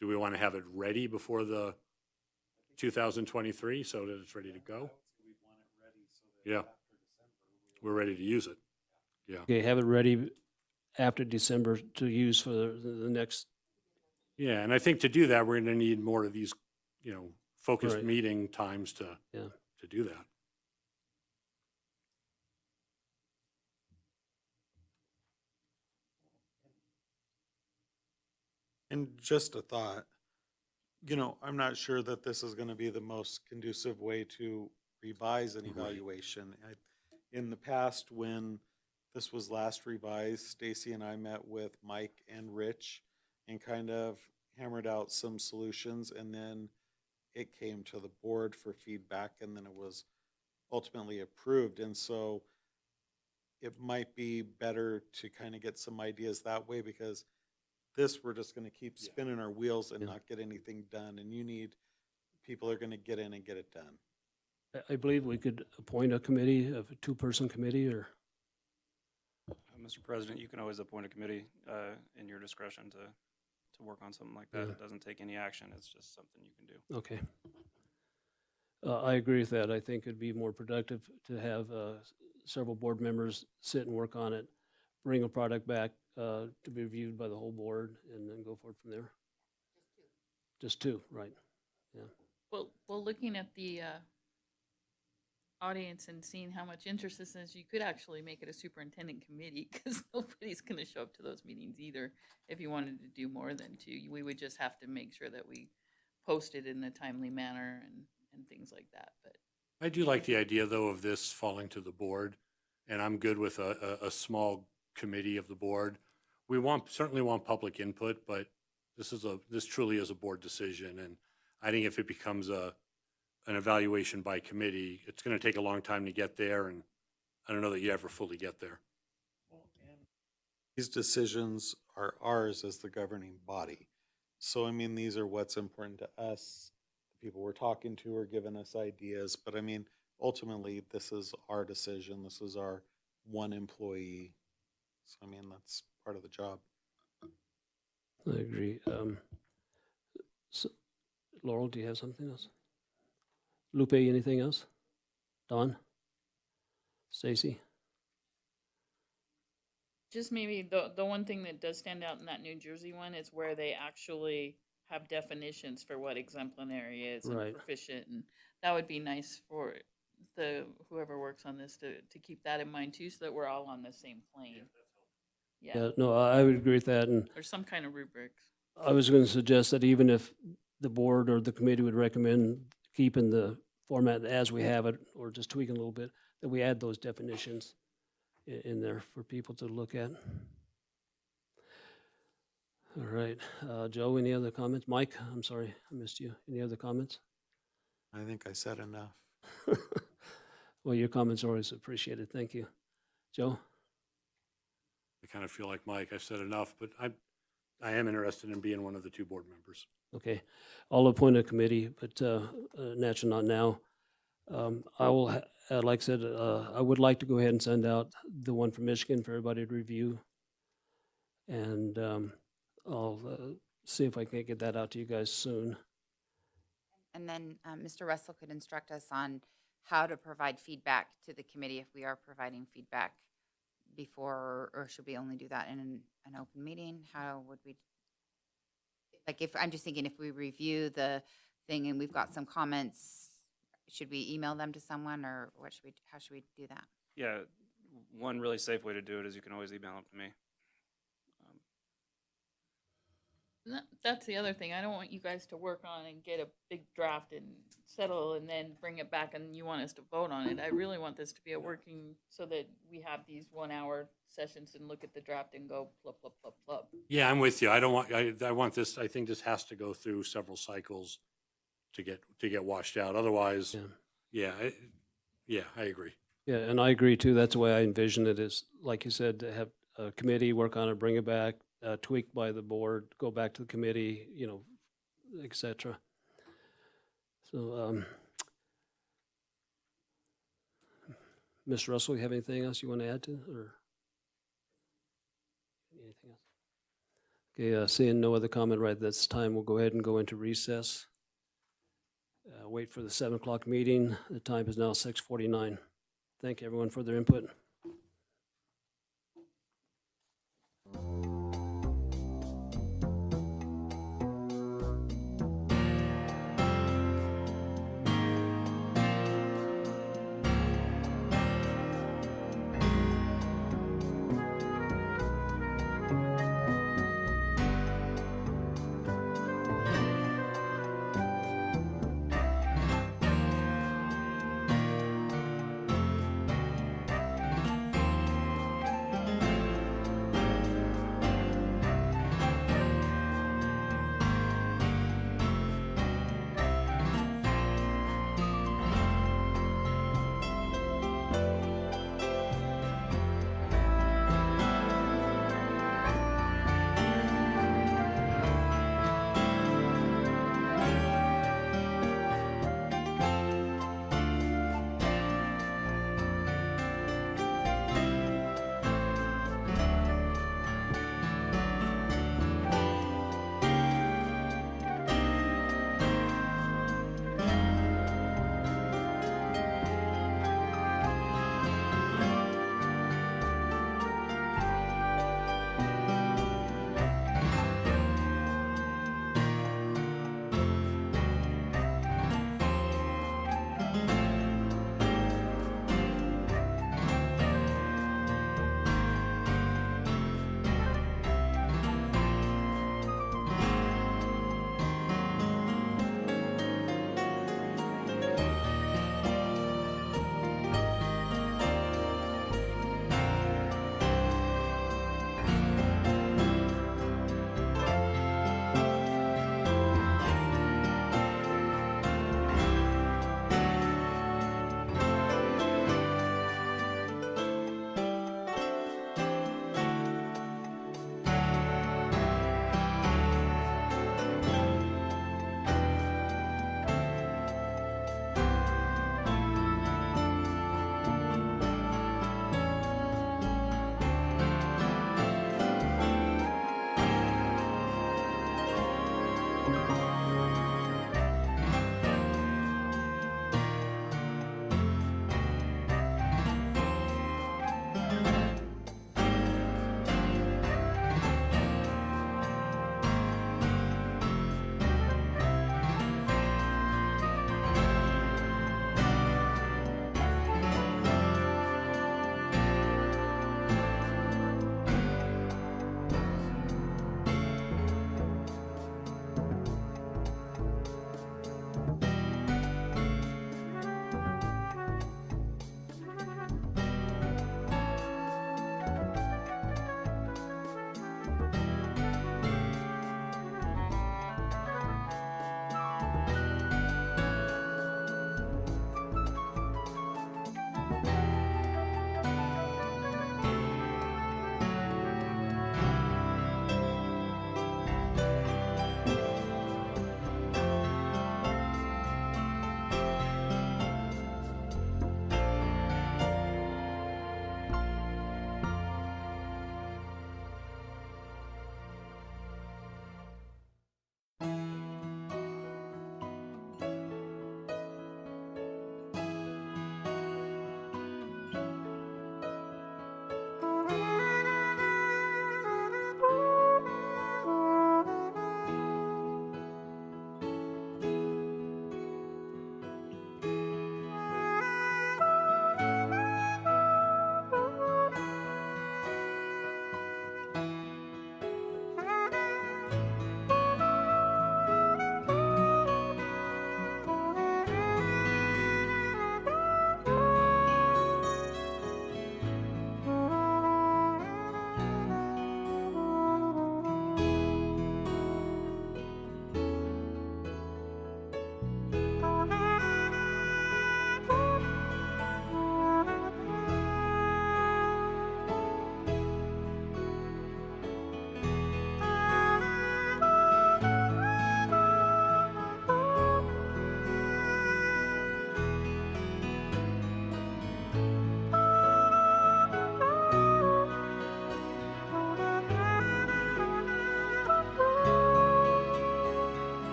do we want to have it ready before the 2023 so that it's ready to go? Yeah. We're ready to use it. Yeah. Okay, have it ready after December to use for the next. Yeah, and I think to do that, we're going to need more of these, you know, focused Right. meeting times to do that. And just a thought, You know, I'm not sure that this is gonna be the most conducive way to revise an evaluation. In the past, when this was last revised, Stacy and I met with Mike and Rich and kind of hammered out some solutions, and then it came to the board for feedback, and then it was ultimately approved. And so it might be better to kind of get some ideas that way, because this, we're just gonna keep spinning our wheels and Yeah. not get anything done, and you need, people are gonna get in and get it done. I believe we could appoint a committee, of a two-person committee, or, Mr. President, you can always appoint a committee in your discretion to work on something like that. Yeah. It doesn't take any action. It's just something you can do. okay. I agree with that. I think it'd be more productive to have several board members sit and work on it, bring a product back to be reviewed by the whole board, and then go forward from there. Just two, right? Well, looking at the audience and seeing how much interest this is, you could actually make it a superintendent committee, because nobody's going to show up to those meetings either. If you wanted to do more than two, we would just have to make sure that we post it in a timely manner and things like that. But I do like the idea, though, of this falling to the board, and I'm good with a small committee of the board. We certainly want public input, but this truly is a board decision, and I think if it becomes an evaluation by committee, it's gonna take a long time to get there, and I don't know that you ever fully get there. These decisions are ours as the governing body. So, I mean, these are what's important to us. The people we're talking to are giving us ideas, but I mean, ultimately, this is our decision. This is our one employee. So, I mean, that's part of the job. I agree. So, Laurel, do you have something else? Lupe, anything else? Don? Stacy? just maybe the one thing that does stand out in that New Jersey one is where they actually have definitions for what exemplary is and Right. proficient, and that would be nice for whoever works on this to keep that in mind too, so that we're all on the same plane. Yeah, Yeah, no, I would agree with that, and or some kind of rubrics. I was going to suggest that even if the board or the committee would recommend keeping the format as we have it, or just tweaking a little bit, that we add those definitions in there for people to look at. All right, Joe, any other comments? Mike, I'm sorry, I missed you. Any other comments? I think I said enough. Well, your comments are always appreciated. Thank you. Joe? I kind of feel like Mike, I've said enough, but I am interested in being one of the two board members. Okay, I'll appoint a committee, but naturally not now. I will, like I said, I would like to go ahead and send out the one from Michigan for everybody to review. And I'll see if I can get that out to you guys soon. And then Mr. Russell could instruct us on how to provide feedback to the committee if we are providing feedback before, or should we only do that in an open meeting? How would we, like, if, I'm just thinking if we review the thing and we've got some comments, should we email them to someone, or how should we do that? Yeah, one really safe way to do it is you can always email them to me. That's the other thing. I don't want you guys to work on and get a big draft and settle and then bring it back and you want us to vote on it. I really want this to be a working, so that we have these 1 hour sessions and look at the draft and go plop, plop, plop, plop. Yeah, I'm with you. I want this, I think this has to go through several cycles to get washed out. Otherwise, Yeah. I agree. Yeah, and I agree too. That's the way I envision it, is, like you said, to have a committee work on it, bring it back, tweaked by the board, go back to the committee, et cetera. So, Ms. Russell, you have anything else you want to add to, or anything else? Okay, seeing no other comment right at this time, we'll go ahead and go into recess. Wait for the 7 o'clock meeting. The time is now 6:49. Thank everyone for their input.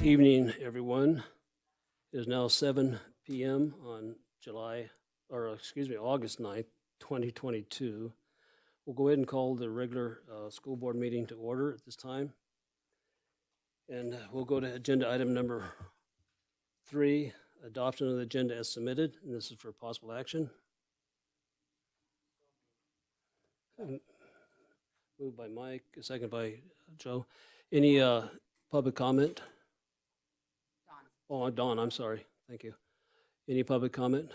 evening, everyone. It is now 7 PM on August 9th, 2022. We'll go ahead and call the regular school board meeting to order at this time. And we'll go to agenda item number 3, adoption of the agenda as submitted, and this is for possible action. Moved by Mike, second by Joe. Any public comment? Dawn, Oh, Dawn, I'm sorry. Thank you. Any public comment?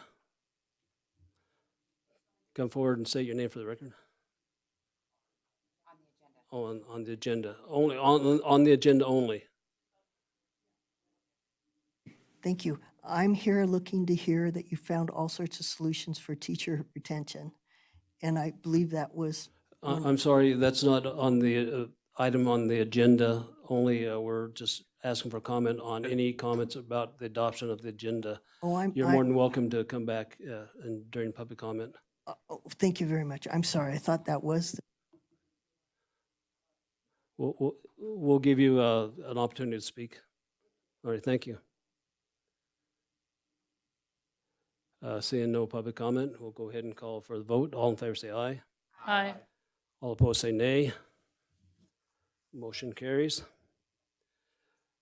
Come forward and say your name for the record. on the agenda. Oh, on the agenda. Only, on the agenda only. Thank you. I'm here looking to hear that you found all sorts of solutions for teacher retention. And I believe that was, I'm sorry, that's not on the item on the agenda only. We're just asking for comment on any comments about the adoption of the agenda. You're more than welcome to come back and during public comment. Thank you very much. I'm sorry. I thought that was, We'll give you an opportunity to speak. All right, thank you. Seeing no public comment, we'll go ahead and call for the vote. All in favor say aye. Aye. All opposed say nay. Motion carries.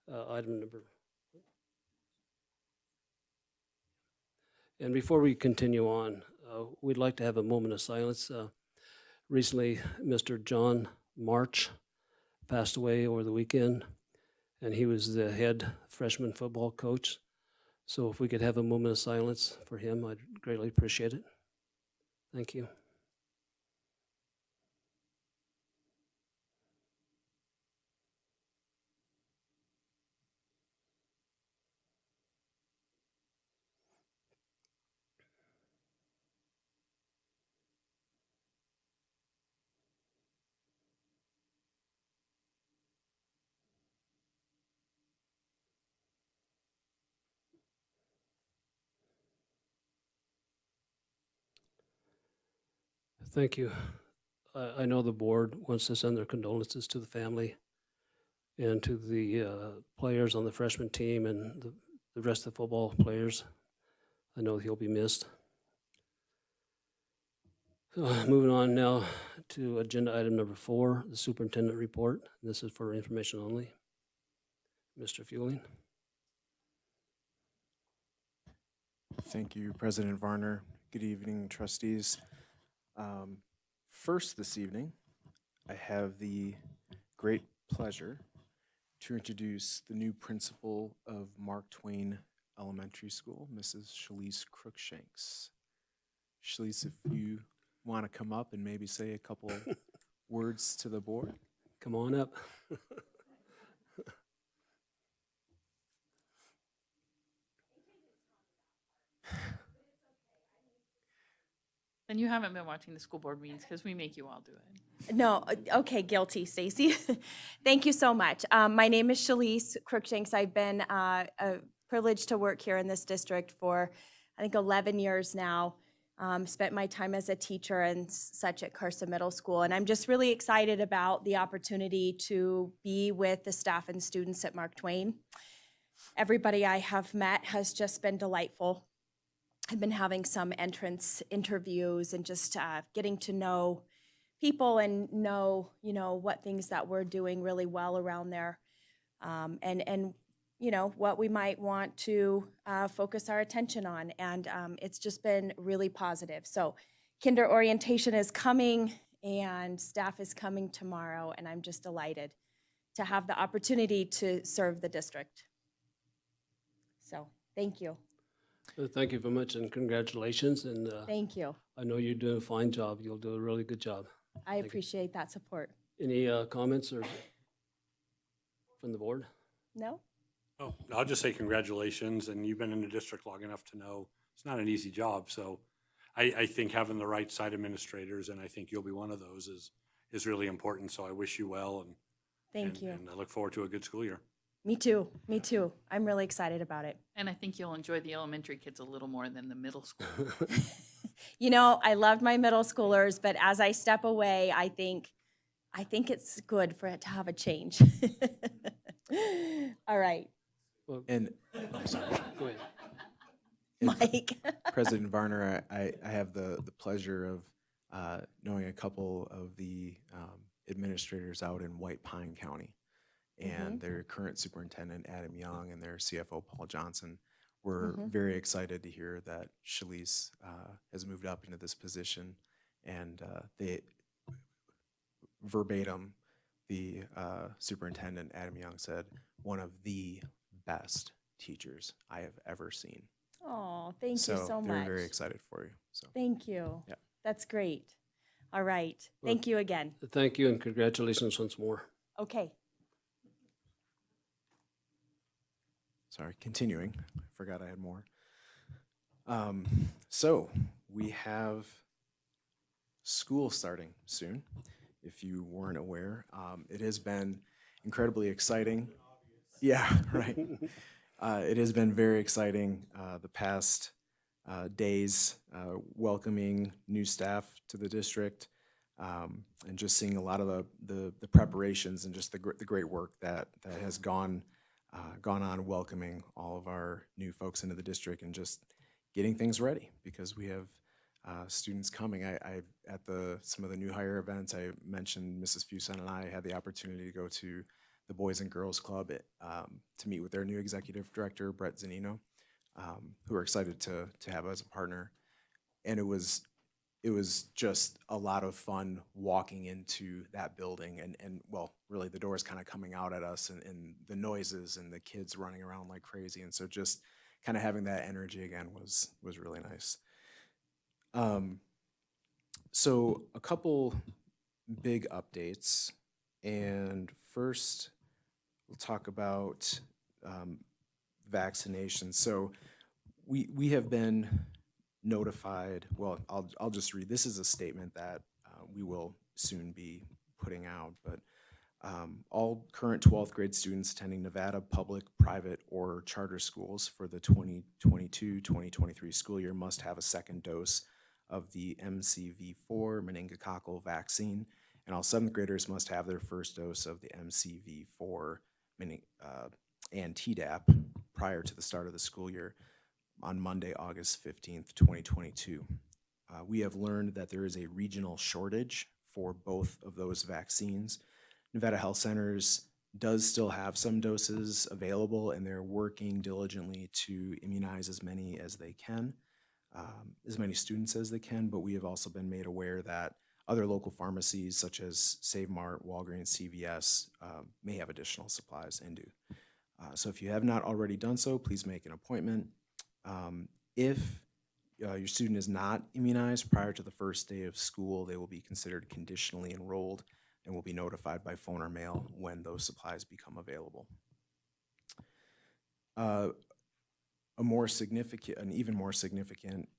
Item number. And before we continue on, we'd like to have a moment of silence. Recently, Mr. John March passed away over the weekend, and he was the head freshman football coach. So if we could have a moment of silence for him, I'd greatly appreciate it. Thank you. Thank you. I know the board wants to send their condolences to the family and to the players on the freshman team and the rest of the football players. I know he'll be missed. Moving on now to agenda item number 4, the superintendent report. This is for information only. Mr. Fueling. Thank you, President Varner. Good evening, trustees. First this evening, I have the great pleasure to introduce the new principal of Mark Twain Elementary School, Mrs. Shalise Crookshanks. Shalise, if you want to come up and maybe say a couple words to the board. Come on up. Then you haven't been watching the school board meetings because we make you all do it. No, okay, guilty, Stacy. Thank you so much. My name is Shalise Crookshanks. I've been privileged to work here in this district for, I think, 11 years now. Spent my time as a teacher and such at Carson Middle School. And I'm just really excited about the opportunity to be with the staff and students at Mark Twain. Everybody I have met has just been delightful. I've been having some entrance interviews and just getting to know people and know, what things that we're doing really well around there, and what we might want to focus our attention on. And it's just been really positive. So kinder orientation is coming and staff is coming tomorrow, and I'm just delighted to have the opportunity to serve the district. So thank you. Thank you very much and congratulations. And Thank you. I know you're doing a fine job. You'll do a really good job. I appreciate that support. Any comments or from the board? No? Oh, I'll just say congratulations, and you've been in the district long enough to know it's not an easy job. So I think having the right side administrators, and I think you'll be one of those, is really important. So I wish you well, and Thank you. And I look forward to a good school year. Me too. Me too. I'm really excited about it. And I think you'll enjoy the elementary kids a little more than the middle school. I loved my middle schoolers, but as I step away, I think it's good for it to have a change. All right. Well, And, I'm sorry. go ahead. Mike. President Varner, I have the pleasure of knowing a couple of the administrators out in White Pine County. And their current superintendent, Adam Young, and their CFO, Paul Johnson. We're very excited to hear that Shalice has moved up into this position. And they verbatim, the superintendent, Adam Young, said, one of the best teachers I have ever seen. Oh, thank you so much. they're very excited for you. So Thank you. Yeah. That's great. All right. Thank you again. Thank you and congratulations once more. Okay. sorry, continuing. I forgot I had more. So we have school starting soon, if you weren't aware. It has been incredibly exciting. Yeah, right. It has been very exciting the past days, welcoming new staff to the district, and just seeing a lot of the preparations and just the great work that has gone on welcoming all of our new folks into the district and just getting things ready because we have students coming. I at some of the new hire events, I mentioned Mrs. Fuson and I had the opportunity to go to the Boys and Girls Club to meet with their new executive director, Brett Zanino, who are excited to have as a partner. And it was just a lot of fun walking into that building and well, really the doors kind of coming out at us and the noises and the kids running around like crazy. And so just kind of having that energy again was really nice. So a couple big updates. And first, we'll talk about vaccinations. So we have been notified, well, I'll just read. This is a statement that we will soon be putting out, but all current 12th grade students attending Nevada public, private, or charter schools for the 2022-2023 school year must have a second dose of the MCV4 meningococcal vaccine, and all 7th graders must have their first dose of the MCV4 and Tdap prior to the start of the school year on Monday, August 15th, 2022. We have learned that there is a regional shortage for both of those vaccines. Nevada Health Centers does still have some doses available, and they're working diligently to immunize as many as they can, as many students as they can, but we have also been made aware that other local pharmacies such as Save Mart, Walgreens, CVS may have additional supplies and do. So if you have not already done so, please make an appointment. If your student is not immunized prior to the first day of school, they will be considered conditionally enrolled and will be notified by phone or mail when those supplies become available. An even more significant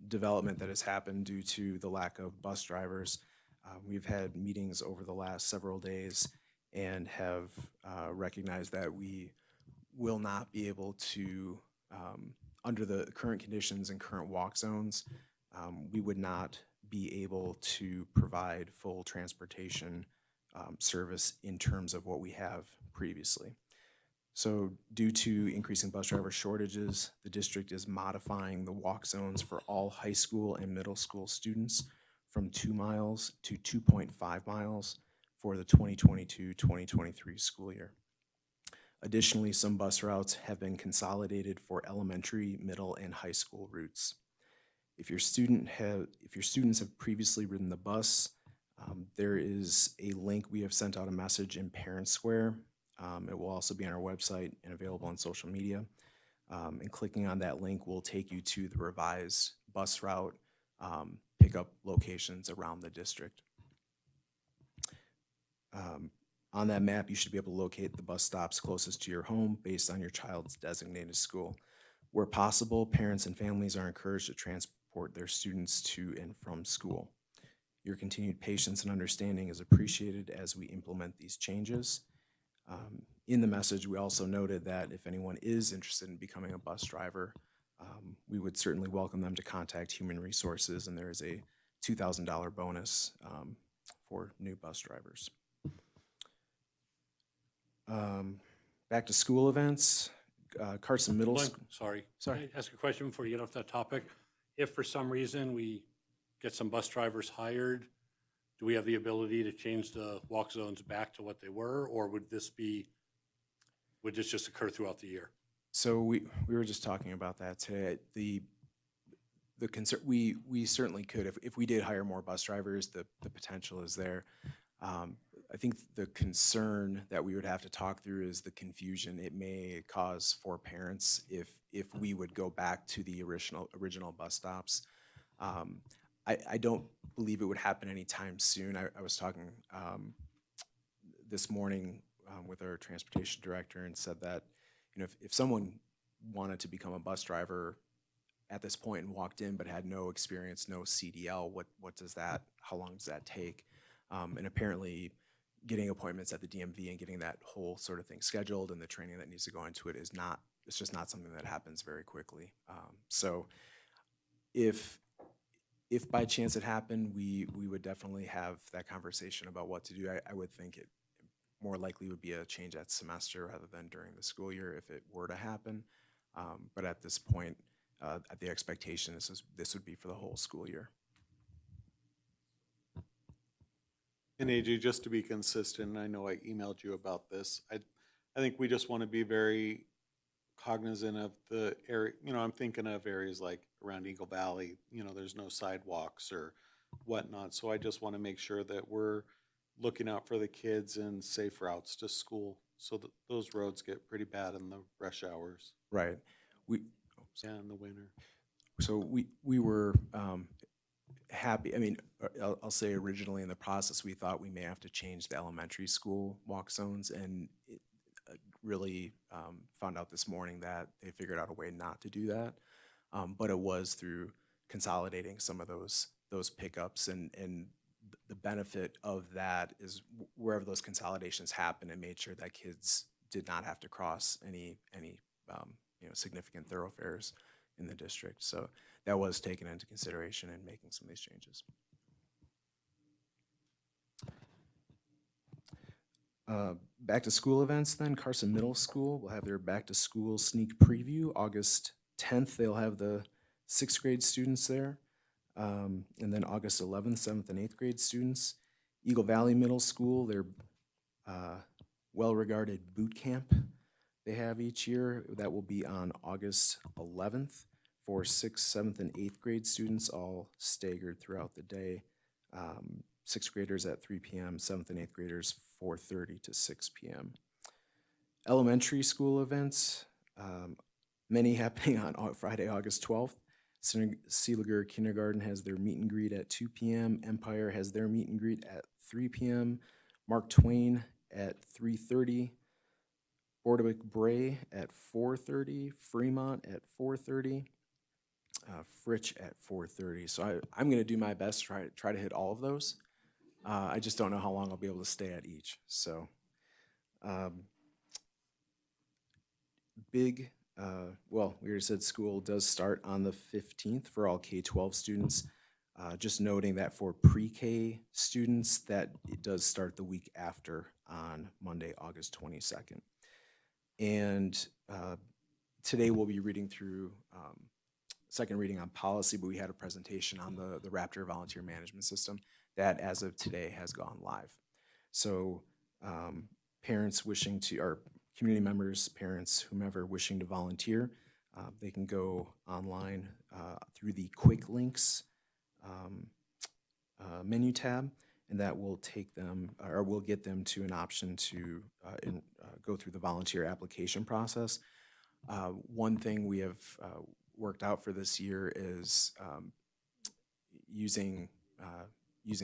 development that has happened due to the lack of bus drivers. We've had meetings over the last several days and have recognized that we will not be able to, under the current conditions and current walk zones, we would not be able to provide full transportation service in terms of what we have previously. So due to increasing bus driver shortages, the district is modifying the walk zones for all high school and middle school students from 2 miles to 2.5 miles for the 2022-2023 school year. Additionally, some bus routes have been consolidated for elementary, middle, and high school routes. If your students have previously ridden the bus, there is a link. We have sent out a message in Parent Square. It will also be on our website and available on social media. And clicking on that link will take you to the revised bus route pickup locations around the district. On that map, you should be able to locate the bus stops closest to your home based on your child's designated school. Where possible, parents and families are encouraged to transport their students to and from school. Your continued patience and understanding is appreciated as we implement these changes. In the message, we also noted that if anyone is interested in becoming a bus driver, we would certainly welcome them to contact Human Resources, and there is a $2,000 bonus for new bus drivers. Back to school events, Carson Middle One, School. sorry. Sorry. Can I ask a question before you get off that topic? If for some reason we get some bus drivers hired, do we have the ability to change the walk zones back to what they were? Or would this just occur throughout the year? So we were just talking about that today. The concern, we certainly could, if we did hire more bus drivers, the potential is there. I think the concern that we would have to talk through is the confusion it may cause for parents if we would go back to the original bus stops. I don't believe it would happen anytime soon. I was talking this morning with our transportation director and said that, you know, if someone wanted to become a bus driver at this point and walked in but had no experience, no CDL, how long does that take? And apparently getting appointments at the DMV and getting that whole sort of thing scheduled and the training that needs to go into it it's just not something that happens very quickly. So if by chance it happened, we would definitely have that conversation about what to do. I would think it more likely would be a change at semester rather than during the school year if it were to happen. But at this point, at the expectation, this would be for the whole school year. And AJ, just to be consistent, I know I emailed you about this. I think we just want to be very cognizant of the area. You know, I'm thinking of areas like around Eagle Valley, you know, there's no sidewalks or whatnot. So I just want to make sure that we're looking out for the kids and safe routes to school. So that those roads get pretty bad in the rush hours. Right. Yeah, in the winter. So we were happy. I mean, I'll say originally in the process, we thought we may have to change the elementary school walk zones, and it really found out this morning that they figured out a way not to do that. But it was through consolidating some of those pickups, and the benefit of that is wherever those consolidations happened, it made sure that kids did not have to cross any significant thoroughfares in the district. So that was taken into consideration in making some of these changes. Back to school events then, Carson Middle School will have their back to school sneak preview. August 10th, they'll have the 6th grade students there. And then August 11th, 7th and 8th grade students. Eagle Valley Middle School, their well-regarded boot camp they have each year. That will be on August 11th for 6th, 7th, and 8th grade students, all staggered throughout the day. 6th graders at 3 p.m., 7th and 8th graders 4:30 to 6 p.m. Elementary school events, many happening on Friday, August 12th. Seeliger Kindergarten has their meet and greet at 2 p.m. Empire has their meet and greet at 3 p.m. Mark Twain at 3:30. Bordewick Bray at 4:30. Fremont at 4:30. Fritch at 4:30. So I'm going to do my best to try to hit all of those. I just don't know how long I'll be able to stay at each. So we already said school does start on the 15th for all K-12 students. Just noting that for pre-K students, that it does start the week after on Monday, August 22nd. And today we'll be reading through second reading on policy, but we had a presentation on the Raptor Volunteer Management System that as of today has gone live. So parents wishing to, or community members, parents, whomever wishing to volunteer, they can go online through the quick links menu tab, and that will take them, or will get them to an option to go through the volunteer application process. One thing we have worked out for this year is using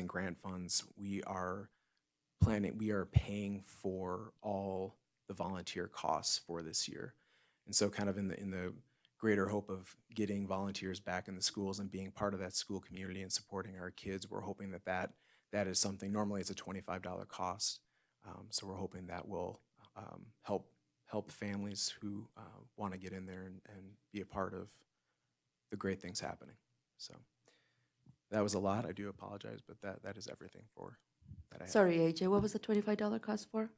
grant funds. We are paying for all the volunteer costs for this year. And so kind of in the greater hope of getting volunteers back in the schools and being part of that school community and supporting our kids, we're hoping that is something, normally it's a $25 cost. So we're hoping that will help families who want to get in there and be a part of the great things happening. So that was a lot. I do apologize, but that is everything for that I have. Sorry, AJ, what was the $25 cost for?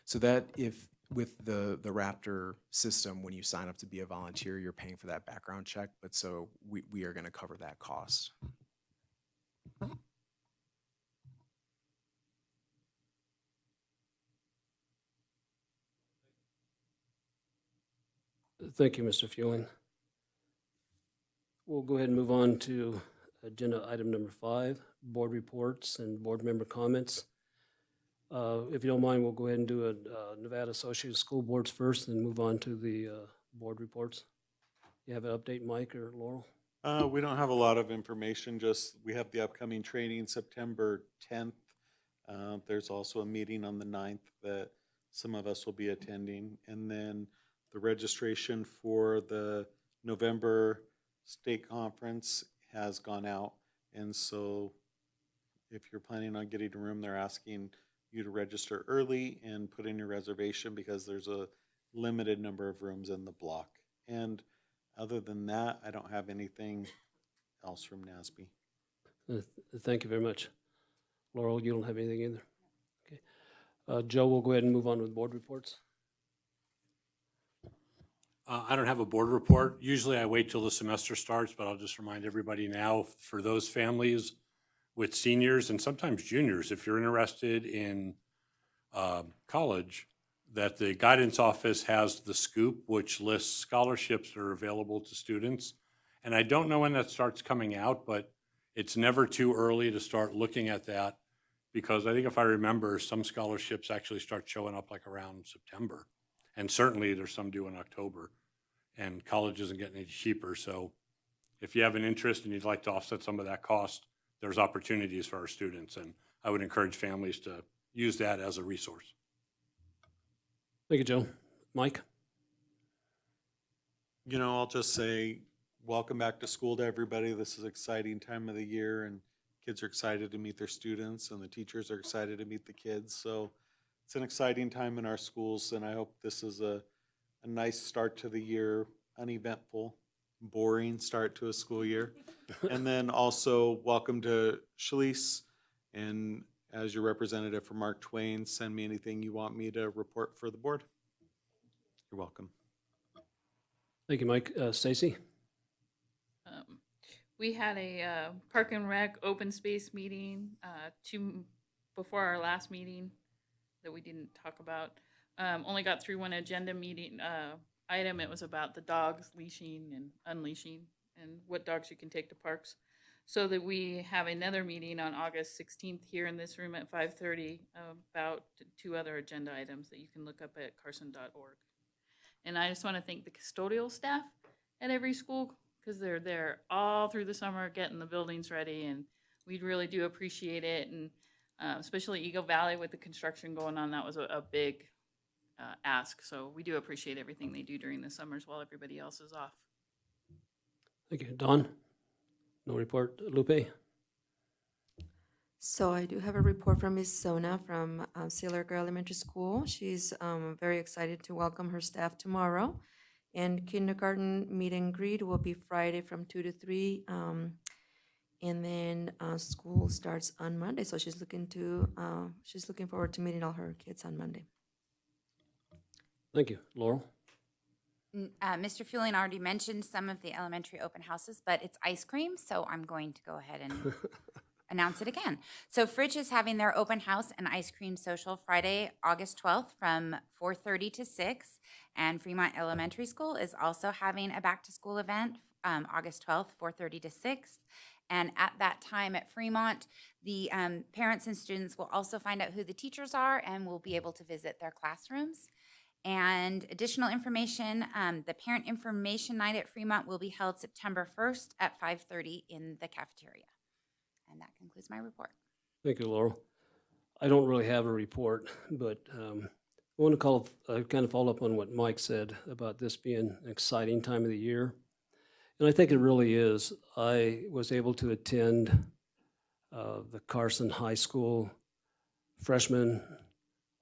So that if with the Raptor system, when you sign up to be a volunteer, you're paying for that background check, but so we are going to cover that cost. Thank you, Mr. Fueling. We'll go ahead and move on to agenda item number 5, board reports and board member comments. If you don't mind, we'll go ahead and do a Nevada Associated School Boards first, and move on to the board reports. You have an update, Mike or Laurel? We don't have a lot of information, just we have the upcoming training September 10th. There's also a meeting on the 9th that some of us will be attending. And then the registration for the November state conference has gone out. And so if you're planning on getting a room, they're asking you to register early and put in your reservation because there's a limited number of rooms in the block. And other than that, I don't have anything else from NASB. Thank you very much. Laurel, you don't have anything either? Okay. Joe, we'll go ahead and move on with board reports. I don't have a board report. Usually I wait till the semester starts, but I'll just remind everybody now, for those families with seniors and sometimes juniors, if you're interested in college, that the guidance office has the scoop, which lists scholarships that are available to students. And I don't know when that starts coming out, but it's never too early to start looking at that, because I think if I remember, some scholarships actually start showing up like around September. And certainly there's some due in October, and college isn't getting any cheaper. So if you have an interest and you'd like to offset some of that cost, there's opportunities for our students. And I would encourage families to use that as a resource. Thank you, Joe. Mike? You know, I'll just say, welcome back to school to everybody. This is an exciting time of the year, and kids are excited to meet their students, and the teachers are excited to meet the kids. So it's an exciting time in our schools, and I hope this is a nice start to the year, uneventful, boring start to a school year. And then also, welcome to Shalice, and as your representative for Mark Twain, send me anything you want me to report for the board. You're welcome. Thank you, Mike. Stacy? We had a Park and Rec open space meeting before our last meeting that we didn't talk about. Only got through one agenda meeting item. It was about the dogs leashing and unleashing and what dogs you can take to parks. So that we have another meeting on August 16th here in this room at 5:30 about 2 other agenda items that you can look up at carson.org. And I just want to thank the custodial staff at every school, because they're there all through the summer getting the buildings ready, and we really do appreciate it. And especially Eagle Valley with the construction going on, that was a big ask. So we do appreciate everything they do during the summers while everybody else is off. Thank you. Don? No report. Lupe? So I do have a report from Ms. Sona from Sailor Girl Elementary School. She's very excited to welcome her staff tomorrow. And kindergarten meet and greet will be Friday from 2 to 3. And then school starts on Monday. So she's looking forward to meeting all her kids on Monday. Thank you. Laurel? Mr. Fueling already mentioned some of the elementary open houses, but it's ice cream, so I'm going to go ahead and announce it again. So Fridge is having their open house and ice cream social Friday, August 12th from 4:30 to 6. And Fremont Elementary School is also having a back-to-school event, August 12th, 4:30 to 6. And at that time at Fremont, the parents and students will also find out who the teachers are and will be able to visit their classrooms. And additional information, the Parent Information Night at Fremont will be held September 1st at 5:30 in the cafeteria. And that concludes my report. Thank you, Laurel. I don't really have a report, but I want to kind of follow up on what Mike said about this being an exciting time of the year. And I think it really is. I was able to attend the Carson High School freshman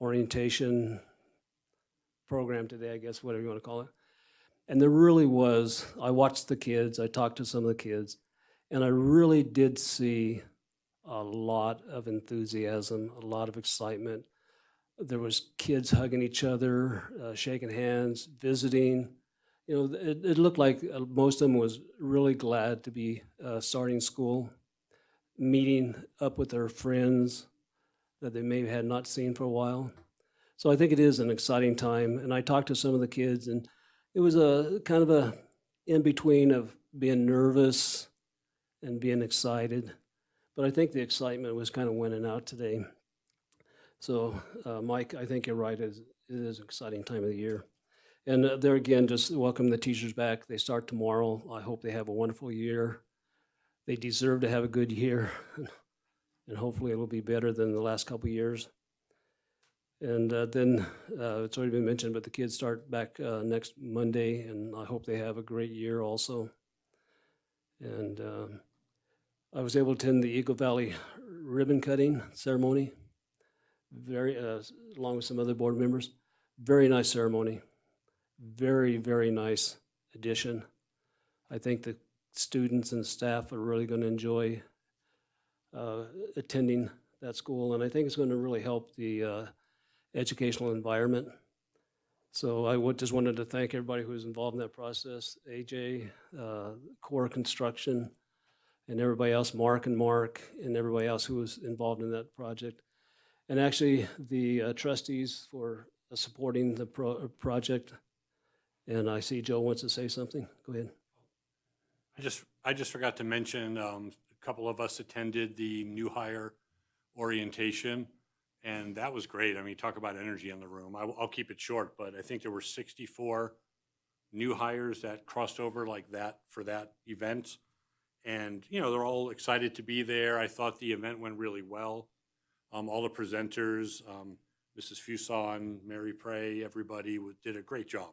orientation program today, I guess, whatever you want to call it. And there really was, I watched the kids, I talked to some of the kids, and I really did see a lot of enthusiasm, a lot of excitement, There was kids hugging each other, shaking hands, visiting. You know, it looked like most of them was really glad to be starting school, meeting up with their friends that they maybe had not seen for a while. So I think it is an exciting time. And I talked to some of the kids, and it was a kind of a in between of being nervous and being excited. But I think the excitement was kind of winning out today. So, Mike, I think you're right. It is an exciting time of the year. And there again, just welcome the teachers back. They start tomorrow. I hope they have a wonderful year. They deserve to have a good year, and hopefully it'll be better than the last couple of years. And then it's already been mentioned, but the kids start back next Monday, and I hope they have a great year also. And I was able to attend the Eagle Valley ribbon cutting ceremony, along with some other board members. Very nice ceremony. Very, very nice addition. I think the students and staff are really going to enjoy attending that school, and I think it's going to really help the educational environment. So I just wanted to thank everybody who was involved in that process, AJ, Core Construction, and everybody else, Mark, and everybody else who was involved in that project. And actually, the trustees for supporting the project. And I see Joe wants to say something. Go ahead. I just forgot to mention, a couple of us attended the new hire orientation, and that was great. I mean, talk about energy in the room. I'll keep it short, but I think there were 64 new hires that crossed over like that for that event. And, you know, they're all excited to be there. I thought the event went really well. All the presenters, Mrs. Fuson, Mary Prey, everybody did a great job.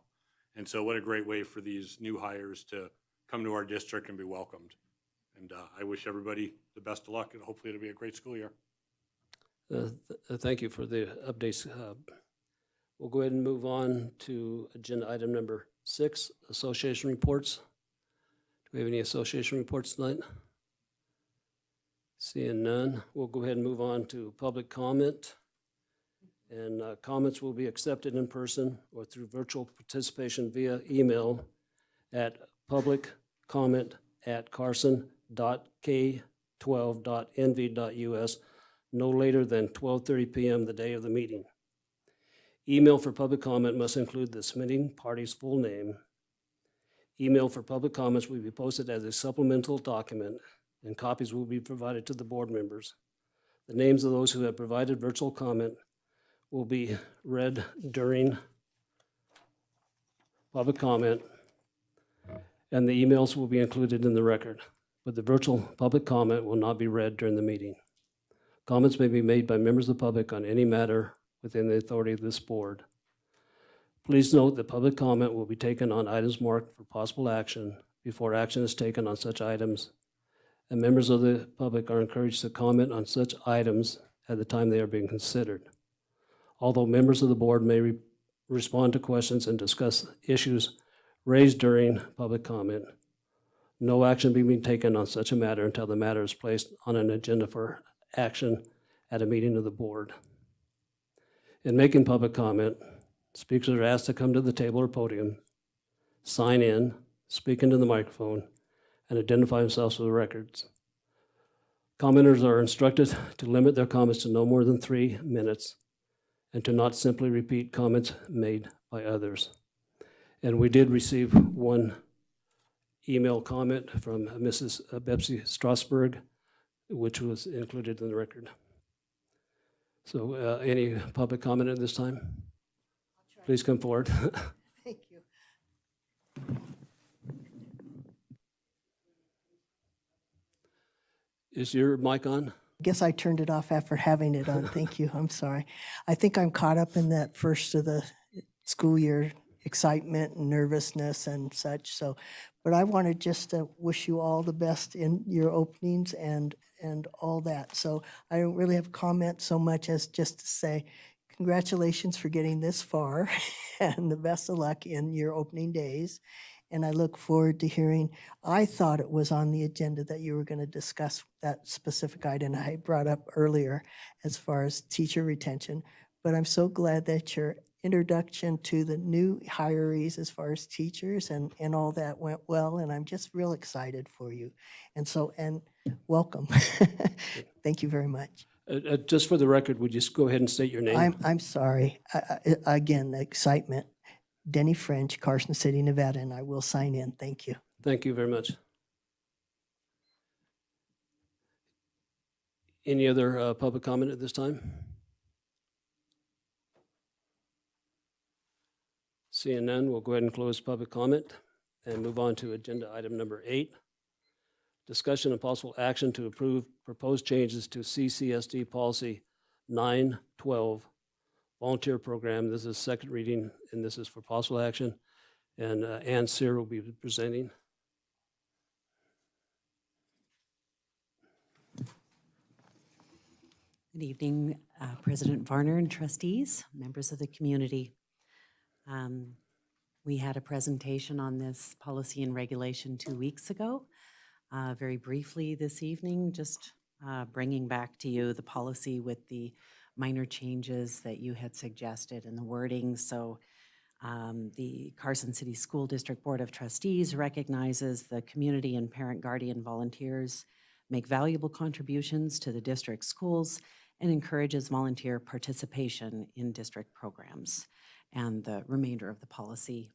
And so what a great way for these new hires to come to our district and be welcomed. And I wish everybody the best of luck, and hopefully it'll be a great school year. Thank you for the updates. We'll go ahead and move on to agenda item number 6, association reports. Do we have any association reports tonight? Seeing none, we'll go ahead and move on to public comment. And comments will be accepted in person or through virtual participation via email at publiccomment@carson.k12.nv.us no later than 12:30 p.m. the day of the meeting. Email for public comment must include the submitting party's full name. Email for public comments will be posted as a supplemental document, and copies will be provided to the board members. The names of those who have provided virtual comment will be read during public comment, and the emails will be included in the record, but the virtual public comment will not be read during the meeting. Comments may be made by members of the public on any matter within the authority of this board. Please note that public comment will be taken on items marked for possible action before action is taken on such items, and members of the public are encouraged to comment on such items at the time they are being considered. Although members of the board may respond to questions and discuss issues raised during public comment, no action may be taken on such a matter until the matter is placed on an agenda for action at a meeting of the board. In making public comment, speakers are asked to come to the table or podium, sign in, speak into the microphone, and identify themselves for the records. Commenters are instructed to limit their comments to no more than 3 minutes and to not simply repeat comments made by others. And we did receive one email comment from Mrs. Betsy Strasberg, which was included in the record. So any public comment at this time? Please come forward. Thank you. Is your mic on? Guess I turned it off after having it on. Thank you. I'm sorry. I think I'm caught up in that first of the school year excitement and nervousness and such. So, but I wanted just to wish you all the best in your openings and all that. So I don't really have comment so much as just to say congratulations for getting this far and the best of luck in your opening days. And I look forward to hearing, I thought it was on the agenda that you were going to discuss that specific item I brought up earlier as far as teacher retention. but I'm so glad that your introduction to the new hirees as far as teachers and all that went well, and I'm just real excited for you. And so, and welcome. Thank you very much. Just for the record, would you just go ahead and state your name? I'm sorry. Again, the excitement. Denny French, Carson City, Nevada, and I will sign in. Thank you. Thank you very much. Any other public comment at this time? Seeing none, we'll go ahead and close public comment and move on to agenda item number 8. Discussion and possible action to approve proposed changes to CCSD policy 912 volunteer program. This is second reading, and this is for possible action. And Ann Sear will be presenting. Good evening, President Varner and trustees, members of the community. We had a presentation on this policy and regulation 2 weeks ago. Very briefly this evening, just bringing back to you the policy with the minor changes that you had suggested in the wording. So the Carson City School District Board of Trustees recognizes the community and parent guardian volunteers make valuable contributions to the district schools and encourages volunteer participation in district programs. And the remainder of the policy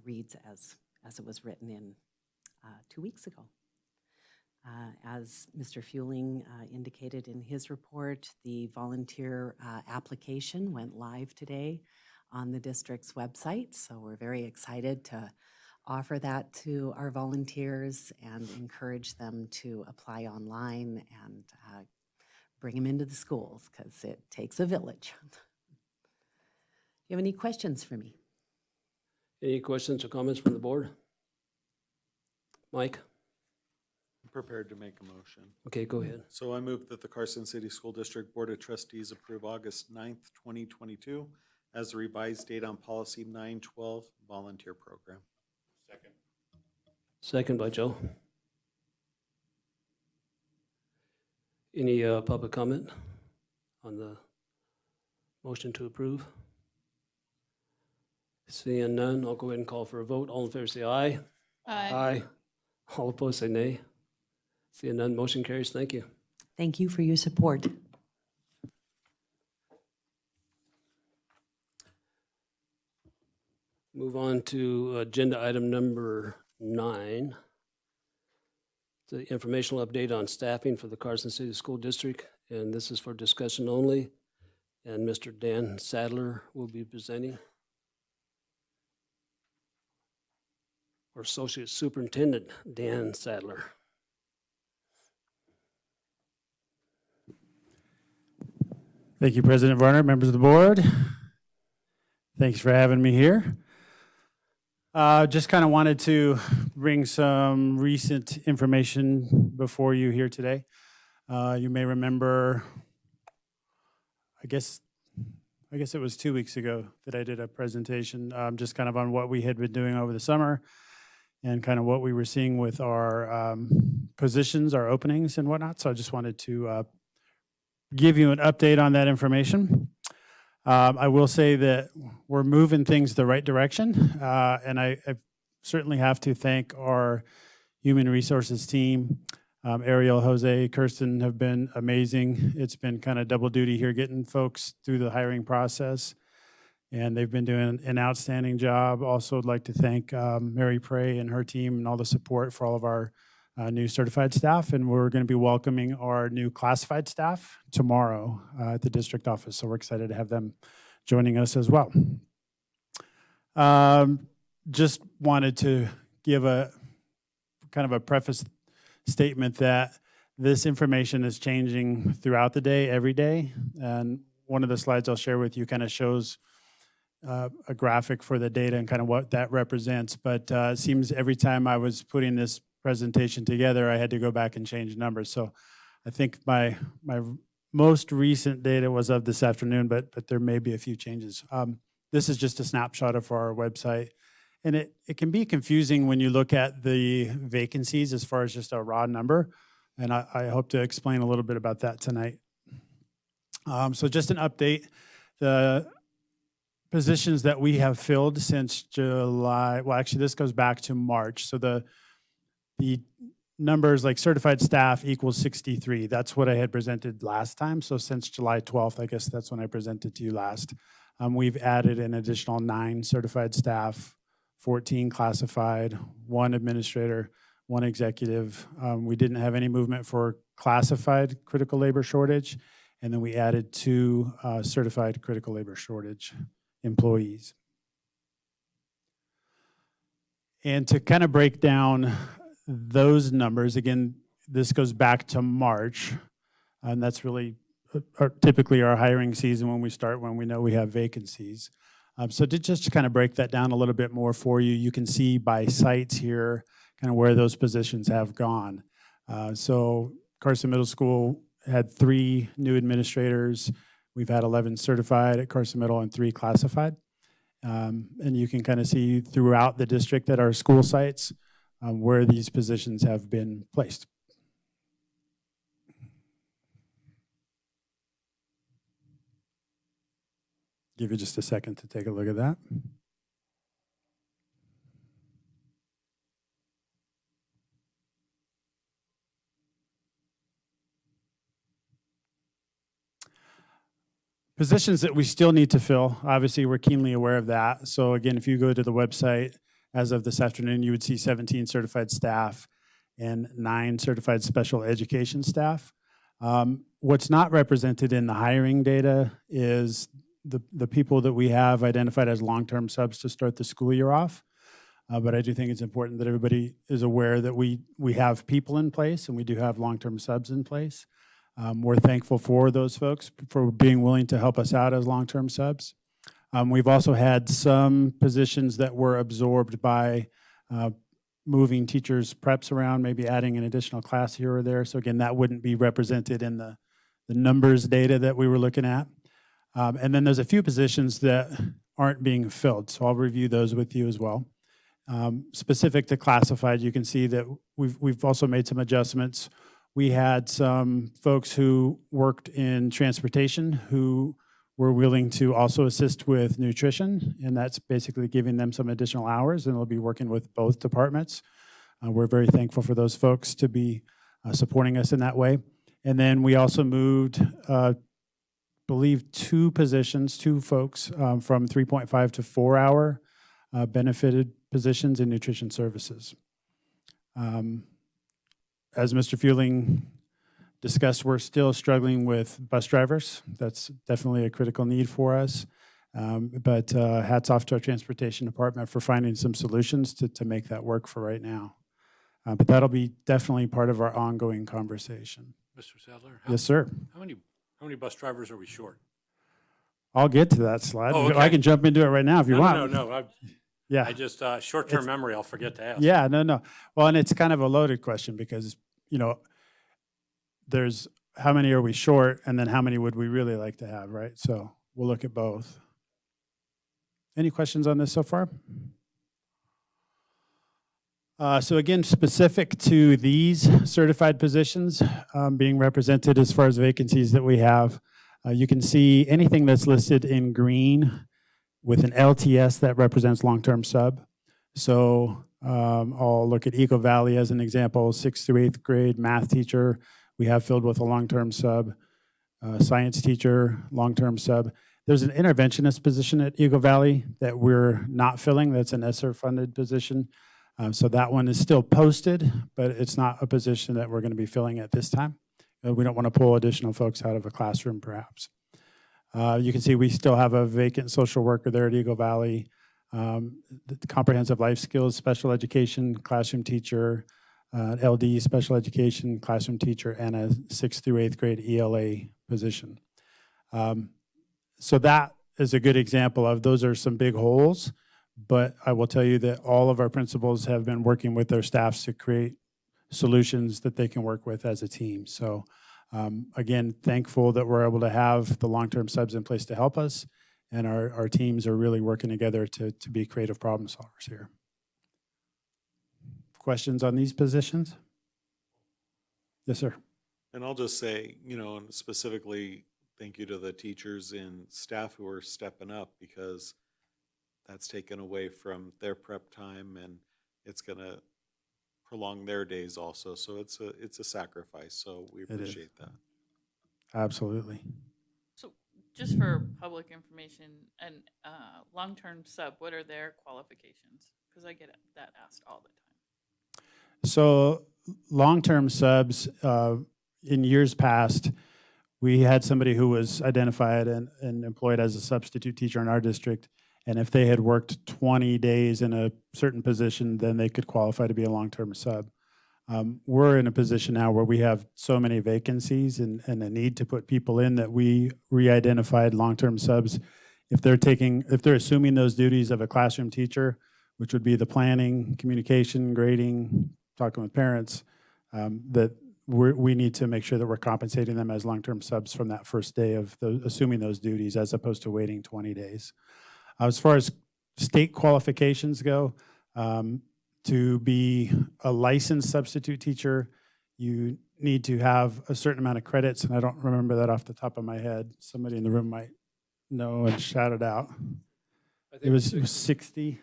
reads as it was written in 2 weeks ago. As Mr. Fueling indicated in his report, the volunteer application went live today on the district's website. So we're very excited to offer that to our volunteers and encourage them to apply online and bring them into the schools because it takes a village. Do you have any questions for me? Any questions or comments from the board? Mike? I'm prepared to make a motion. Okay, go ahead. So I move that the Carson City School District Board of Trustees approve August 9th, 2022 as the revised date on policy 912 volunteer program. Second by Joe. Any public comment on the motion to approve? Seeing none, I'll go ahead and call for a vote. All in favor say aye. Aye. All opposed say nay. Seeing none, motion carries. Thank you. Thank you for your support. Move on to agenda item number 9. The informational update on staffing for the Carson City School District, and this is for discussion only. And Mr. Dan Sadler will be presenting. Or Associate Superintendent Dan Sadler. Thank you, President Varner, members of the board. Thanks for having me here. Just kind of wanted to bring some recent information before you here today. You may remember, I guess it was 2 weeks ago that I did a presentation just kind of on what we had been doing over the summer and kind of what we were seeing with our positions, our openings and whatnot. So I just wanted to give you an update on that information. I will say that we're moving things the right direction, and I certainly have to thank our human resources team. Ariel, Jose, Kirsten have been amazing. It's been kind of double duty here getting folks through the hiring process, and they've been doing an outstanding job. Also, I'd like to thank Mary Prey and her team and all the support for all of our new certified staff, and we're going to be welcoming our new classified staff tomorrow at the district office. So we're excited to have them joining us as well. Just wanted to give a kind of a preface statement that this information is changing throughout the day, every day. And one of the slides I'll share with you kind of shows a graphic for the data and kind of what that represents. But it seems every time I was putting this presentation together, I had to go back and change numbers. So I think my most recent data was of this afternoon, but there may be a few changes. This is just a snapshot of our website. And it can be confusing when you look at the vacancies as far as just a raw number. And I hope to explain a little bit about that tonight. So just an update. the positions that we have filled since July, well, actually, this goes back to March. So the numbers like certified staff equals 63. That's what I had presented last time. So since July 12th, I guess that's when I presented to you last. We've added an additional 9 certified staff, 14 classified, 1 administrator, 1 executive. We didn't have any movement for classified critical labor shortage. And then we added 2 certified critical labor shortage employees. And to kind of break down those numbers, again, this goes back to March, and that's really typically our hiring season when we start, when we know we have vacancies. So to just kind of break that down a little bit more for you, you can see by sites here kind of where those positions have gone. So Carson Middle School had 3 new administrators. We've had 11 certified at Carson Middle and 3 classified. And you can kind of see throughout the district at our school sites where these positions have been placed. Give you just a second to take a look at that. Positions that we still need to fill, obviously we're keenly aware of that. So again, if you go to the website as of this afternoon, you would see 17 certified staff and 9 certified special education staff. What's not represented in the hiring data is the people that we have identified as long-term subs to start the school year off. But I do think it's important that everybody is aware that we have people in place and we do have long-term subs in place. We're thankful for those folks for being willing to help us out as long-term subs. We've also had some positions that were absorbed by moving teachers' preps around, maybe adding an additional class here or there. So again, that wouldn't be represented in the numbers data that we were looking at. And then there's a few positions that aren't being filled. So I'll review those with you as well. Specific to classified, you can see that we've also made some adjustments. We had some folks who worked in transportation who were willing to also assist with nutrition, and that's basically giving them some additional hours, and they'll be working with both departments. We're very thankful for those folks to be supporting us in that way. And then we also moved, believe 2 positions, 2 folks from 3.5 to 4 hour benefited positions in nutrition services. As Mr. Fueling discussed, we're still struggling with bus drivers. That's definitely a critical need for us. But hats off to our transportation department for finding some solutions to make that work for right now. But that'll be definitely part of our ongoing conversation. Mr. Sadler? Yes, sir. How many bus drivers are we short? I'll get to that slide. Oh, okay. I can jump into it right now if you want. No. Yeah. I just, short-term memory, I'll forget to ask. Yeah, no. Well, and it's kind of a loaded question because, you know, there's how many are we short and then how many would we really like to have, right? So we'll look at both. Any questions on this so far? So again, specific to these certified positions being represented as far as vacancies that we have, you can see anything that's listed in green with an LTS that represents long-term sub. So I'll look at Eagle Valley as an example, 6th through 8th grade math teacher. We have filled with a long-term sub, science teacher, long-term sub. There's an interventionist position at Eagle Valley that we're not filling. That's an ESSER-funded position. So that one is still posted, but it's not a position that we're going to be filling at this time. We don't want to pull additional folks out of a classroom, perhaps. You can see we still have a vacant social worker there at Eagle Valley. The comprehensive life skills, special education, classroom teacher, LD, special education, classroom teacher, and a 6th through 8th grade ELA position. So that is a good example of those are some big holes, but I will tell you that all of our principals have been working with their staffs to create solutions that they can work with as a team. So again, thankful that we're able to have the long-term subs in place to help us, and our teams are really working together to be creative problem solvers here. Questions on these positions? Yes, sir. And I'll just say, you know, and specifically thank you to the teachers and staff who are stepping up, because that's taken away from their prep time, and it's gonna prolong their days also. So it's a sacrifice. So we is. appreciate that. Absolutely. So just for public information, and long-term sub, what are their qualifications? Because I get that asked all the time. So long-term subs, in years past, we had somebody who was identified and employed as a substitute teacher in our district. And if they had worked 20 days in a certain position, then they could qualify to be a long-term sub. We're in a position now where we have so many vacancies and a need to put people in that we re-identified long-term subs. If they're assuming those duties of a classroom teacher, which would be the planning, communication, grading, talking with parents, that we need to make sure that we're compensating them as long-term subs from that first day of assuming those duties, as opposed to waiting 20 days. As far as state qualifications go, to be a licensed substitute teacher, you need to have a certain amount of credits, and I don't remember that off the top of my head. Somebody in the room might know and shout it out. I think It was 60.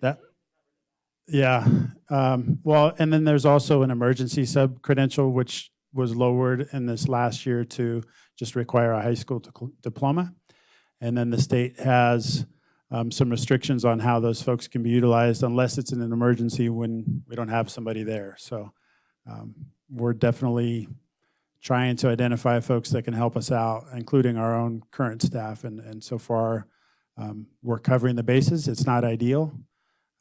That, yeah. Well, and then there's also an emergency sub credential, which was lowered in this last year to just require a high school diploma. And then the state has some restrictions on how those folks can be utilized unless it's in an emergency when we don't have somebody there. So we're definitely trying to identify folks that can help us out, including our own current staff. And so far, we're covering the bases. It's not ideal.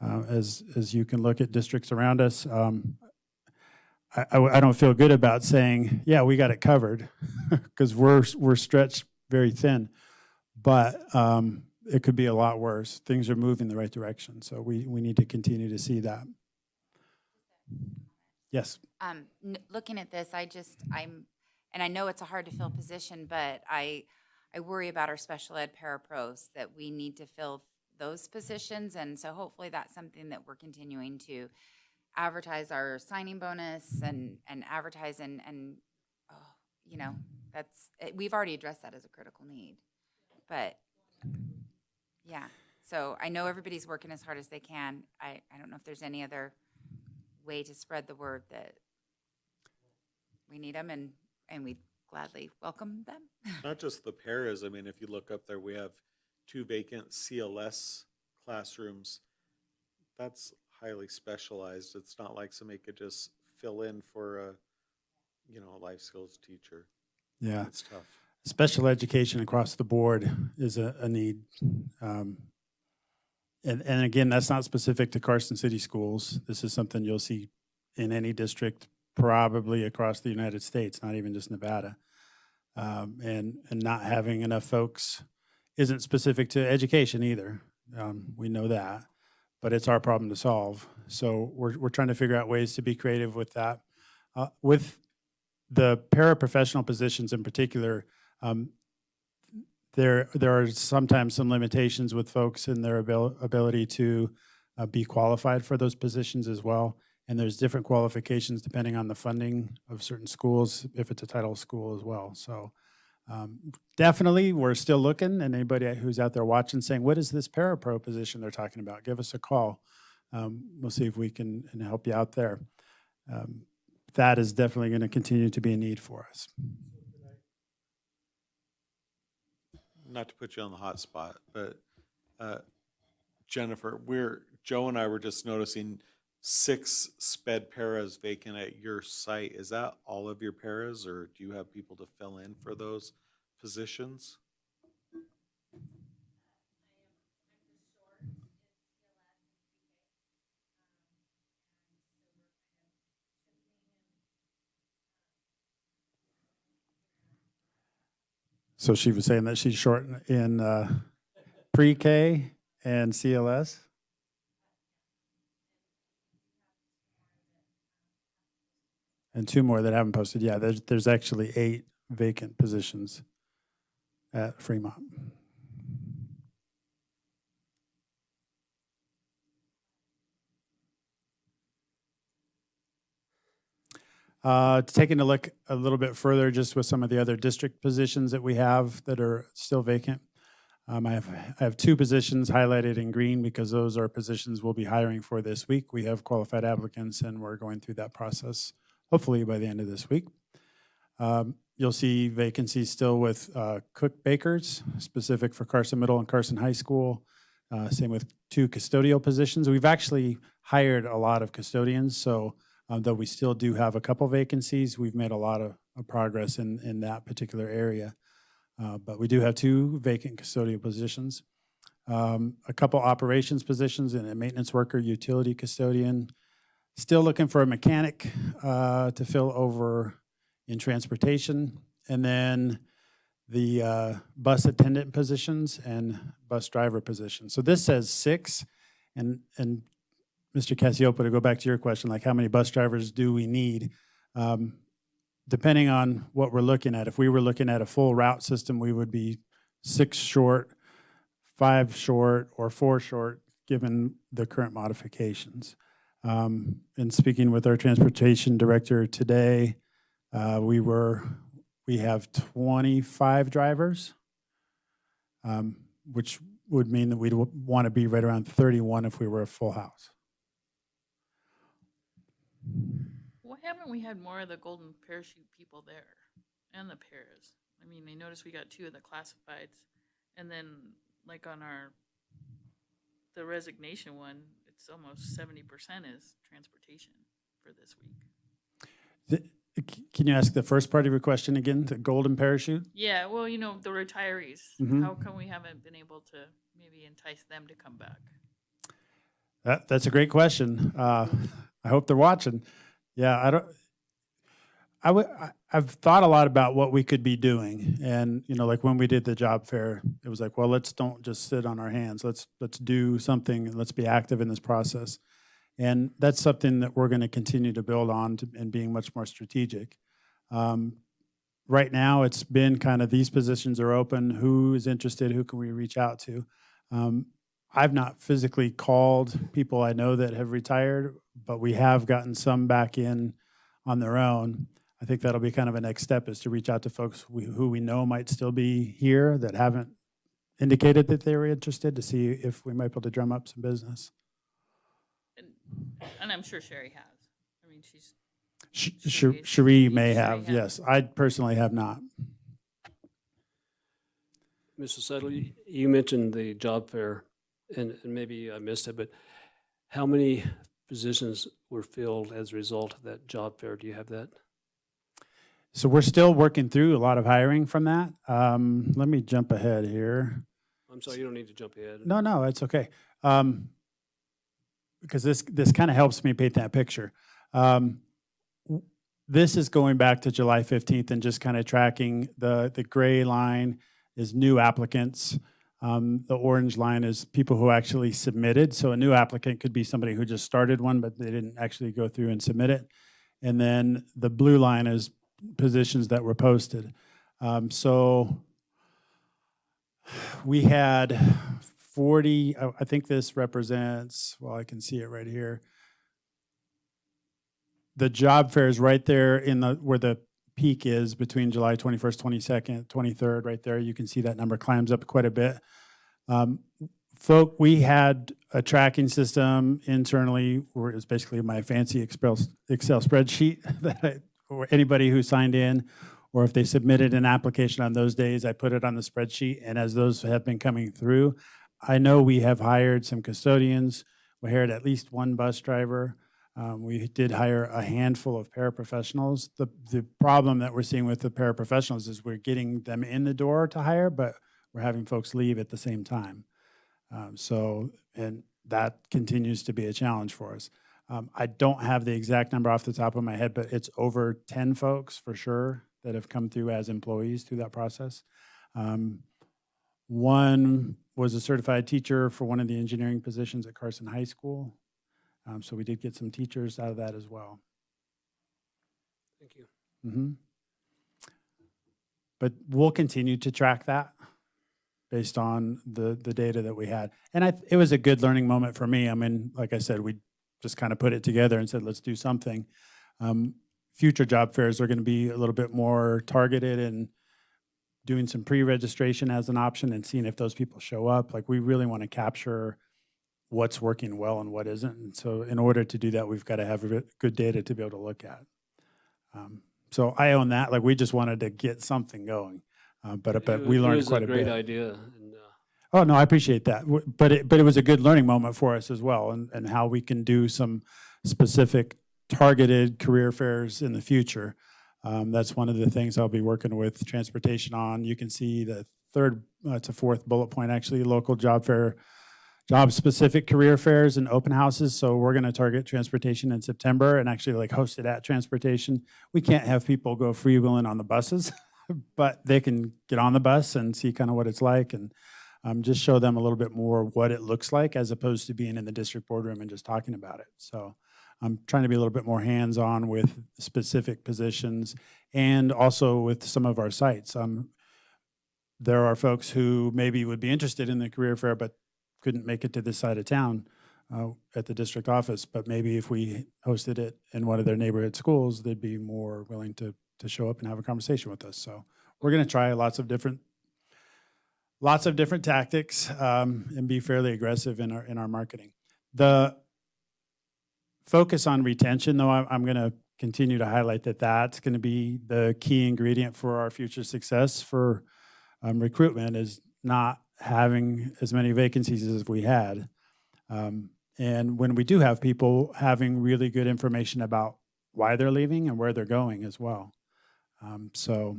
As you can look at districts around us, I don't feel good about saying, yeah, we got it covered, because we're stretched very thin. But it could be a lot worse. Things are moving the right direction, so we need to continue to see that. Yes. Looking at this, and I know it's a hard to fill position, but I worry about our special ed parapros, that we need to fill those positions. And so hopefully that's something that we're continuing to advertise our signing bonus and advertise and we've already addressed that as a critical need. But yeah, so I know everybody's working as hard as they can. I don't know if there's any other way to spread the word that we need them, and we gladly welcome them. Not just the paras. I mean, if you look up there, we have 2 vacant CLS classrooms. That's highly specialized. It's not like somebody could just fill in for a life skills teacher. Yeah. It's tough. Special education across the board is a need. And again, that's not specific to Carson City Schools. This is something you'll see in any district, probably across the United States, not even just Nevada. And not having enough folks isn't specific to education either. We know that, but it's our problem to solve. So we're trying to figure out ways to be creative with that. With the paraprofessional positions in particular, there are sometimes some limitations with folks in their ability to be qualified for those positions as well. And there's different qualifications depending on the funding of certain schools, if it's a title school as well. So definitely, we're still looking, and anybody who's out there watching saying, what is this parapro position they're talking about? Give us a call. We'll see if we can help you out there. That is definitely going to continue to be a need for us. Not to put you on the hot spot, but Jennifer, Joe and I were just noticing 6 sped paras vacant at your site. Is that all of your paras, or do you have people to fill in for those positions? So she was saying that she's short in pre-K and CLS? And 2 more that haven't posted. Yeah, there's actually 8 vacant positions at Fremont. Taking a look a little bit further just with some of the other district positions that we have that are still vacant. I have two positions highlighted in green because those are positions we'll be hiring for this week. We have qualified applicants and we're going through that process, hopefully by the end of this week. You'll see vacancies still with cook bakers, specific for Carson Middle and Carson High School. Same with two custodial positions. We've actually hired a lot of custodians, so though we still do have a couple vacancies, we've made a lot of progress in that particular area. But we do have two vacant custodial positions. A couple operations positions and a maintenance worker, utility custodian. Still looking for a mechanic to fill over in transportation. And then the bus attendant positions and bus driver positions. So this says 6. And Mr. Cassiopo, to go back to your question, like how many bus drivers do we need? Depending on what we're looking at, if we were looking at a full route system, we would be 6 short, 5 short, or 4 short, given the current modifications. And speaking with our transportation director today, we have 25 drivers, which would mean that we'd want to be right around 31 if we were a full house. Why haven't we had more of the golden parachute people there and the pairs? I mean, I noticed we got 2 of the classifieds, and then like on the resignation one, it's almost 70% is transportation for this week. Can you ask the first part of your question again, the golden parachute? Yeah, well, the retirees, Mhm. how come we haven't been able to maybe entice them to come back? That's a great question. I hope they're watching. Yeah, I've thought a lot about what we could be doing, and like when we did the job fair, it was like, well, let's don't just sit on our hands. Let's do something. And let's be active in this process, and that's something that we're going to continue to build on and being much more strategic. Right now, it's been kind of these positions are open. Who is interested? Who can we reach out to? I've not physically called people I know that have retired, but we have gotten some back in on their own. I think that'll be kind of a next step is to reach out to folks who we know might still be here that haven't indicated that they were interested to see if we might be able to drum up some business. And I'm sure Sherry has. I mean, Cherie may Cherie have, has. yes. I personally have not. Mr. Settle, you mentioned the job fair, and maybe I missed it, but how many positions were filled as a result of that job fair? Do you have that? So we're still working through a lot of hiring from that. Let me jump ahead here. I'm sorry, you don't need to jump ahead. No, it's okay. Because this kind of helps me paint that picture. This is going back to July 15th and just kind of tracking the gray line is new applicants. The orange line is people who actually submitted. So a new applicant could be somebody who just started one, but they didn't actually go through and submit it. And then the blue line is positions that were posted. So we had 40, I think this represents, well, I can see it right here. The job fair is right there in where the peak is between July 21st, 22nd, 23rd, right there. You can see that number climbs up quite a bit. We had a tracking system internally where it was basically my fancy Excel spreadsheet that or anybody who signed in, or if they submitted an application on those days, I put it on the spreadsheet. And as those have been coming through, I know we have hired some custodians. We hired at least one bus driver. We did hire a handful of paraprofessionals. The problem that we're seeing with the paraprofessionals is we're getting them in the door to hire, but we're having folks leave at the same time. And that continues to be a challenge for us. I don't have the exact number off the top of my head, but it's over 10 folks for sure that have come through as employees through that process. One was a certified teacher for one of the engineering positions at Carson High School. So we did get some teachers out of that as well. Thank you. Mm-hmm. But we'll continue to track that based on the data that we had. And it was a good learning moment for me. I mean, like I said, we just kind of put it together and said, let's do something. future job fairs are going to be a little bit more targeted and doing some pre-registration as an option and seeing if those people show up. Like, we really want to capture what's working well and what isn't. And so in order to do that, we've got to have good data to be able to look at. So I own that. Like, we just wanted to get something going, but we learned quite a bit. It was a great idea, and Oh, no, I appreciate that. But it was a good learning moment for us as well, and how we can do some specific targeted career fairs in the future. That's one of the things I'll be working with transportation on. You can see the third to fourth bullet point, actually, local job fair, job-specific career fairs and open houses. So we're going to target transportation in September and actually like host it at transportation. We can't have people go freewheeling on the buses, but they can get on the bus and see kind of what it's like, and just show them a little bit more what it looks like, as opposed to being in the district boardroom and just talking about it. So I'm trying to be a little bit more hands-on with specific positions and also with some of our sites. There are folks who maybe would be interested in the career fair but couldn't make it to this side of town at the district office. But maybe if we hosted it in one of their neighborhood schools, they'd be more willing to show up and have a conversation with us. So we're going to try lots of different tactics and be fairly aggressive in our marketing. The focus on retention, though, I'm going to continue to highlight that's going to be the key ingredient for our future success for recruitment, is not having as many vacancies as we had. And when we do have people, having really good information about why they're leaving and where they're going as well. So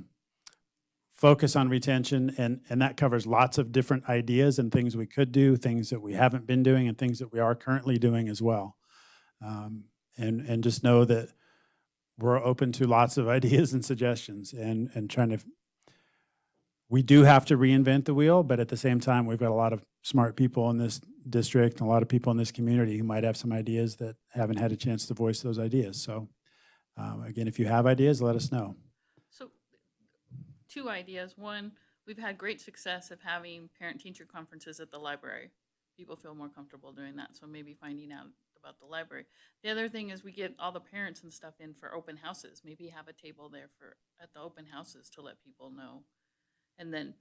focus on retention, and that covers lots of different ideas and things we could do, things that we haven't been doing, and things that we are currently doing as well. And just know that we're open to lots of ideas and suggestions, and trying to. We do have to reinvent the wheel, but at the same time, we've got a lot of smart people in this district and a lot of people in this community who might have some ideas that haven't had a chance to voice those ideas. So again, if you have ideas, let us know. So, two ideas. One, we've had great success of having parent-teacher conferences at the library. People feel more comfortable doing that, so maybe finding out about the library. The other thing is we get all the parents and stuff in for open houses. Maybe have a table there at the open houses to let people know. And then,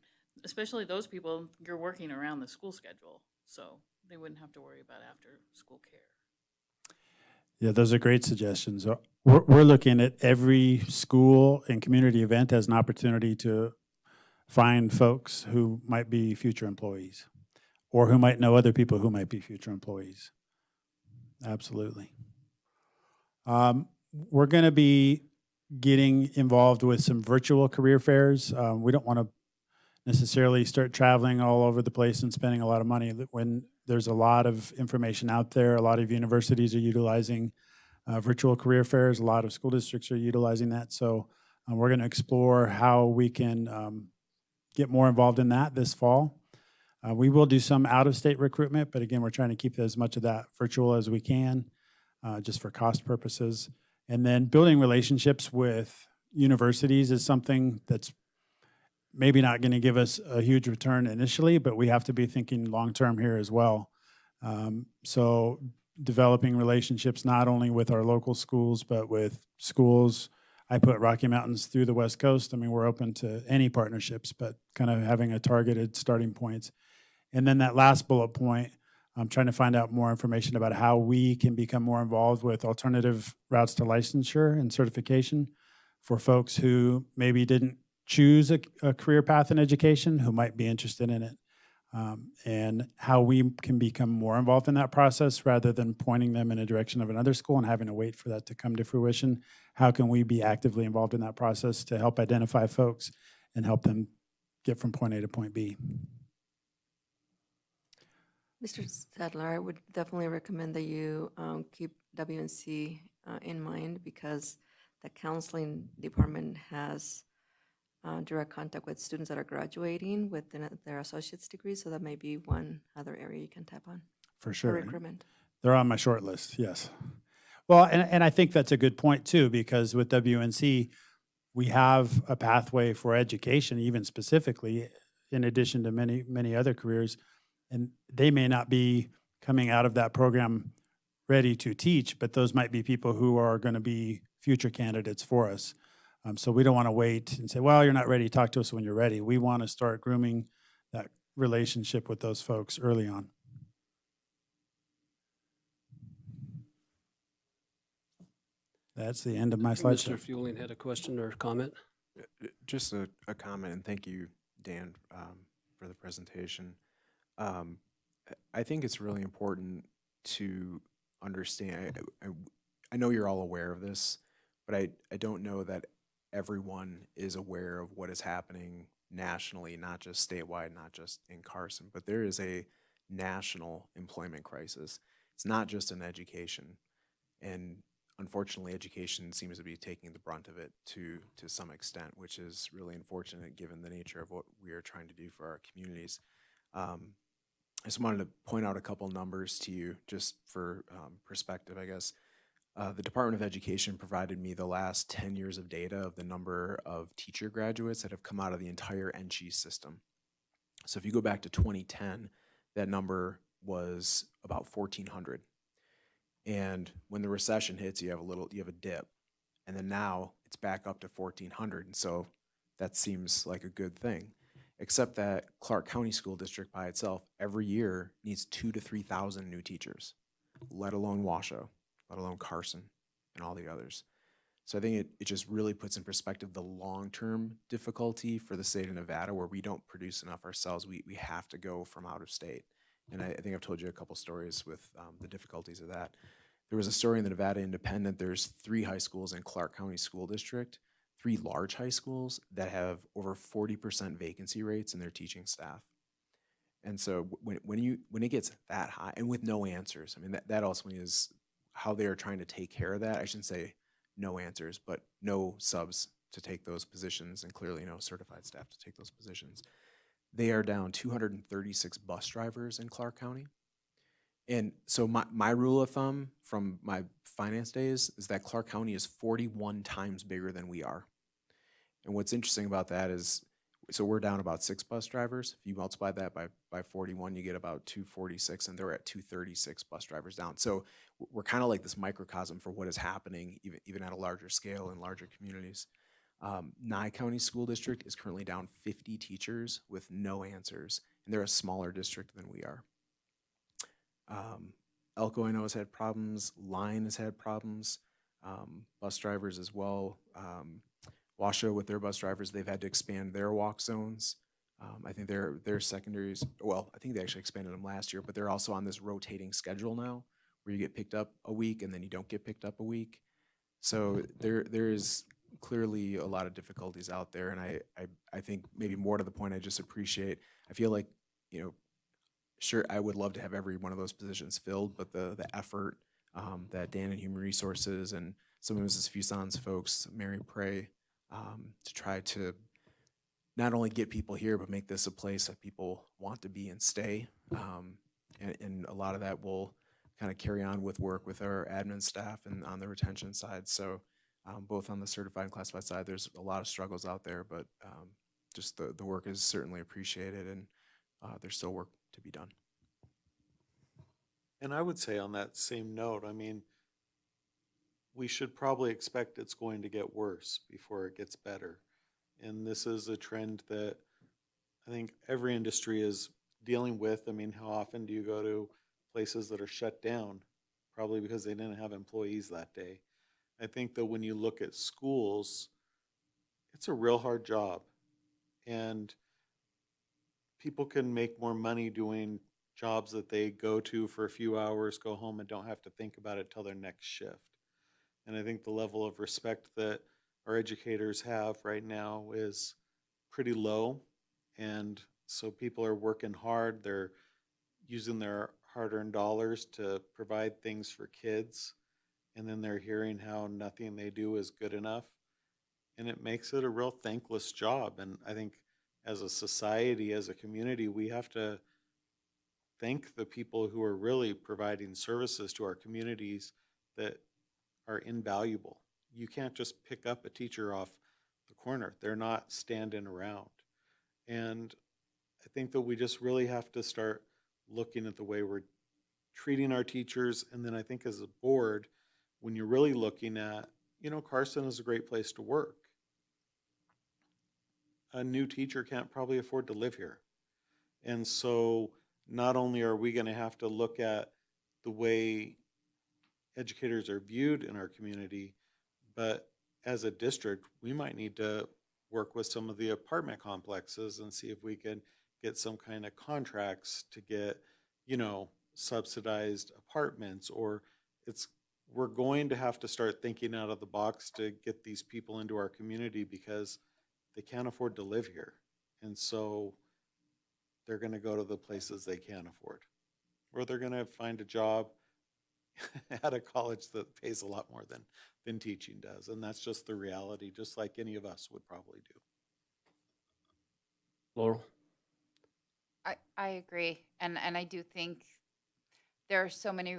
especially those people, you're working around the school schedule, so they wouldn't have to worry about after-school care. Yeah, those are great suggestions. We're looking at every school and community event as an opportunity to find folks who might be future employees or who might know other people who might be future employees. Absolutely. We're going to be getting involved with some virtual career fairs. We don't want to necessarily start traveling all over the place and spending a lot of money when there's a lot of information out there. A lot of universities are utilizing virtual career fairs. A lot of school districts are utilizing that. So we're going to explore how we can get more involved in that this fall. We will do some out-of-state recruitment, but again, we're trying to keep as much of that virtual as we can, just for cost purposes. And then building relationships with universities is something that's maybe not going to give us a huge return initially, but we have to be thinking long-term here as well. So developing relationships not only with our local schools, but with schools. I put Rocky Mountains through the West Coast. I mean, we're open to any partnerships, but kind of having a targeted starting points. And then that last bullet point, I'm trying to find out more information about how we can become more involved with alternative routes to licensure and certification for folks who maybe didn't choose a career path in education, who might be interested in it, and how we can become more involved in that process rather than pointing them in a direction of another school and having to wait for that to come to fruition. How can we be actively involved in that process to help identify folks and help them get from point A to point B? Mr. Stadler, I would definitely recommend that you keep WNC in mind, because the counseling department has direct contact with students that are graduating with their associate's degree, so that may be one other area you can tap on. For sure. For recruitment. They're on my short list, yes. Well, and I think that's a good point too, because with WNC, we have a pathway for education, even specifically, in addition to many, many other careers. And they may not be coming out of that program ready to teach, but those might be people who are going to be future candidates for us. So we don't want to wait and say, well, you're not ready, talk to us when you're ready. We want to start grooming that relationship with those folks early on. That's the end of my slideshow. Mr. Fueling had a question or comment? Just a comment, and thank you, Dan, for the presentation. I think it's really important to understand. I know you're all aware of this, but I don't know that everyone is aware of what is happening nationally, not just statewide, not just in Carson, but there is a national employment crisis. It's not just in education. And unfortunately, education seems to be taking the brunt of it to some extent, which is really unfortunate given the nature of what we are trying to do for our communities. I just wanted to point out a couple numbers to you just for perspective, I guess. The Department of Education provided me the last 10 years of data of the number of teacher graduates that have come out of the entire NC system. So if you go back to 2010, that number was about 1,400. And when the recession hits, you have a dip. And then now it's back up to 1,400. And so that seems like a good thing, except that Clark County School District by itself every year needs 2,000 to 3,000 new teachers, let alone Washoe, let alone Carson and all the others. So I think it just really puts in perspective the long-term difficulty for the state of Nevada, where we don't produce enough ourselves. We have to go from out of state. And I think I've told you a couple stories with the difficulties of that. There was a story in the Nevada Independent. There's 3 high schools in Clark County School District, 3 large high schools that have over 40% vacancy rates in their teaching staff. And so when it gets that high and with no answers, I mean, that also is how they are trying to take care of that. I shouldn't say no answers, but no subs to take those positions, and clearly no certified staff to take those positions. They are down 236 bus drivers in Clark County. And so my rule of thumb from my finance days is that Clark County is 41 times bigger than we are. And what's interesting about that is, so we're down about 6 bus drivers. If you multiply that by 41, you get about 246, and they're at 236 bus drivers down. So we're kind of like this microcosm for what is happening even at a larger scale in larger communities. Nye County School District is currently down 50 teachers with no answers, and they're a smaller district than we are. Elko, I know, has had problems. Line has had problems. Bus drivers as well. Washoe, with their bus drivers, they've had to expand their walk zones. I think their secondaries, well, I think they actually expanded them last year, but they're also on this rotating schedule now where you get picked up a week and then you don't get picked up a week. So there is clearly a lot of difficulties out there. And I think maybe more to the point, I just appreciate, I feel like, sure, I would love to have every one of those positions filled, but the effort that Dan and Human Resources and some of Mrs. Fuson's folks, Mary Prey, to try to not only get people here, but make this a place that people want to be and stay. And a lot of that will kind of carry on with work with our admin staff and on the retention side. So both on the certified and classified side, there's a lot of struggles out there, but just the work is certainly appreciated, and there's still work to be done. And I would say on that same note, I mean, we should probably expect it's going to get worse before it gets better. And this is a trend that I think every industry is dealing with. I mean, how often do you go to places that are shut down? Probably because they didn't have employees that day. I think that when you look at schools, it's a real hard job. And people can make more money doing jobs that they go to for a few hours, go home, and don't have to think about it till their next shift. And I think the level of respect that our educators have right now is pretty low. And so people are working hard. They're using their hard-earned dollars to provide things for kids. And then they're hearing how nothing they do is good enough. And it makes it a real thankless job. And I think as a society, as a community, we have to thank the people who are really providing services to our communities that are invaluable. You can't just pick up a teacher off the corner. They're not standing around. And I think that we just really have to start looking at the way we're treating our teachers. And then I think as a board, when you're really looking at you know, Carson is a great place to work. A new teacher can't probably afford to live here. And so not only are we going to have to look at the way educators are viewed in our community, but as a district, we might need to work with some of the apartment complexes and see if we can get some kind of contracts to get, you know, subsidized apartments, or we're going to have to start thinking out of the box to get these people into our community because they can't afford to live here. And so they're going to go to the places they can afford, or they're going to find a job at a college that pays a lot more than teaching does. And that's just the reality, just like any of us would probably do. Laurel? I agree, and I do think there are so many,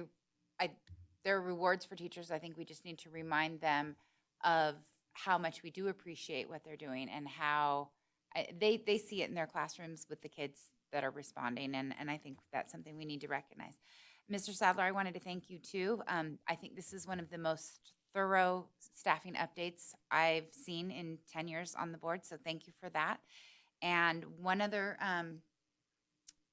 there are rewards for teachers. I think we just need to remind them of how much we do appreciate what they're doing and how they see it in their classrooms with the kids that are responding, and I think that's something we need to recognize. Mr. Sadler, I wanted to thank you too. I think this is one of the most thorough staffing updates I've seen in 10 years on the board, so thank you for that. And one other,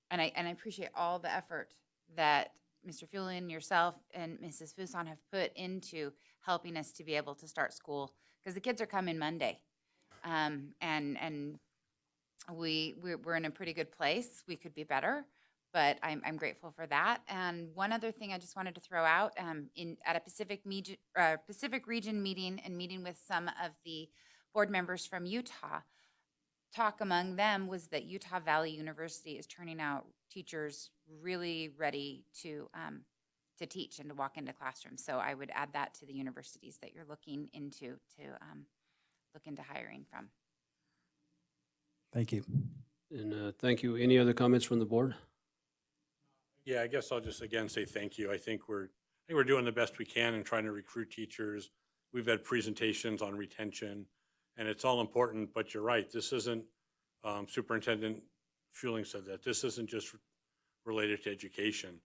and I appreciate all the effort that Mr. Fulian, yourself, and Mrs. Fuson have put into helping us to be able to start school, because the kids are coming Monday. And we're in a pretty good place. We could be better, but I'm grateful for that. And one other thing I just wanted to throw out, at a Pacific Region meeting and meeting with some of the board members from Utah, talk among them was that Utah Valley University is turning out teachers really ready to teach and to walk into classrooms. So I would add that to the universities that you're looking into to look into hiring from. Thank you. And thank you. Any other comments from the board? Yeah, I guess I'll just again say thank you. I think we're doing the best we can in trying to recruit teachers. We've had presentations on retention, and it's all important, but you're right. This isn't, Superintendent Fueling said that, this isn't just related to education.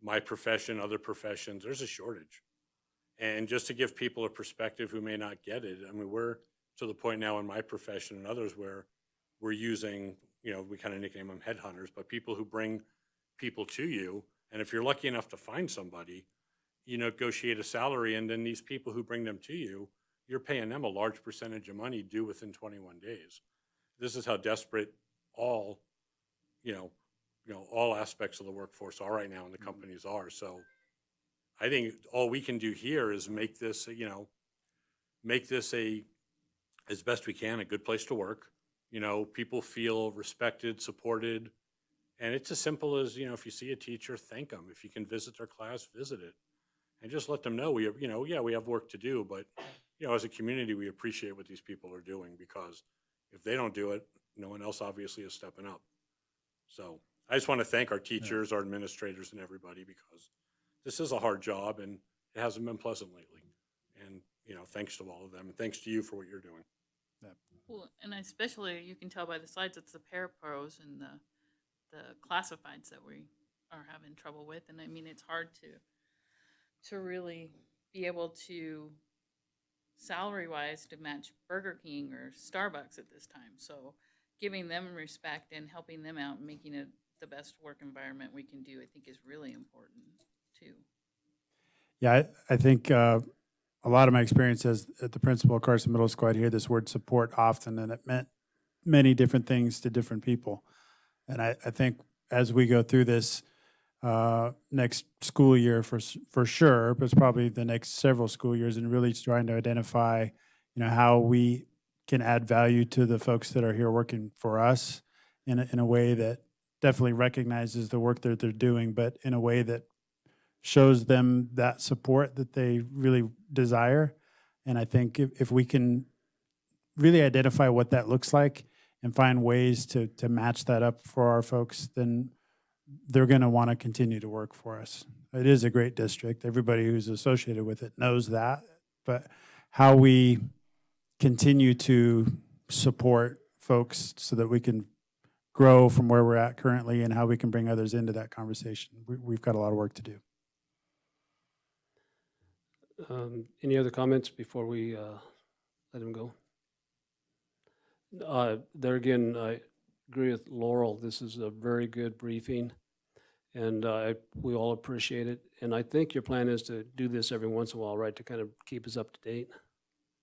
My profession, other professions, there's a shortage. And just to give people a perspective who may not get it, I mean, we're to the point now in my profession and others where we're using, you know, we kind of nickname them headhunters, but people who bring people to you. And if you're lucky enough to find somebody, you negotiate a salary, and then these people who bring them to you, you're paying them a large percentage of money due within 21 days. This is how desperate all, all aspects of the workforce are right now, and the companies are. So I think all we can do here is make this, as best we can, a good place to work. People feel respected, supported. And it's as simple as, if you see a teacher, thank them. If you can visit their class, visit it. And just let them know we have work to do, but, as a community, we appreciate what these people are doing, because if they don't do it, no one else obviously is stepping up. So I just want to thank our teachers, our administrators, and everybody, because this is a hard job and it hasn't been pleasant lately. And, thanks to all of them, and thanks to you for what you're doing. Well, and especially, you can tell by the slides, it's the parapros and the classifieds that we are having trouble with. And I mean, it's hard to really be able to, salary-wise, to match Burger King or Starbucks at this time. So giving them respect and helping them out and making it the best work environment we can do, I think, is really important too. Yeah, I think a lot of my experience as at the principal of Carson Middle School, I'd hear this word support often, and it meant many different things to different people. And I think as we go through this next school year for sure, but it's probably the next several school years, and really trying to identify, how we can add value to the folks that are here working for us in a way that definitely recognizes the work that they're doing, but in a way that shows them that support that they really desire. And I think if we can really identify what that looks like and find ways to match that up for our folks, then they're going to want to continue to work for us. It is a great district. Everybody who's associated with it knows that. But how we continue to support folks so that we can grow from where we're at currently, and how we can bring others into that conversation, we've got a lot of work to do. Any other comments before we let him go? There again, I agree with Laurel. This is a very good briefing, and we all appreciate it. And I think your plan is to do this every once in a while, right, to kind of keep us up to date?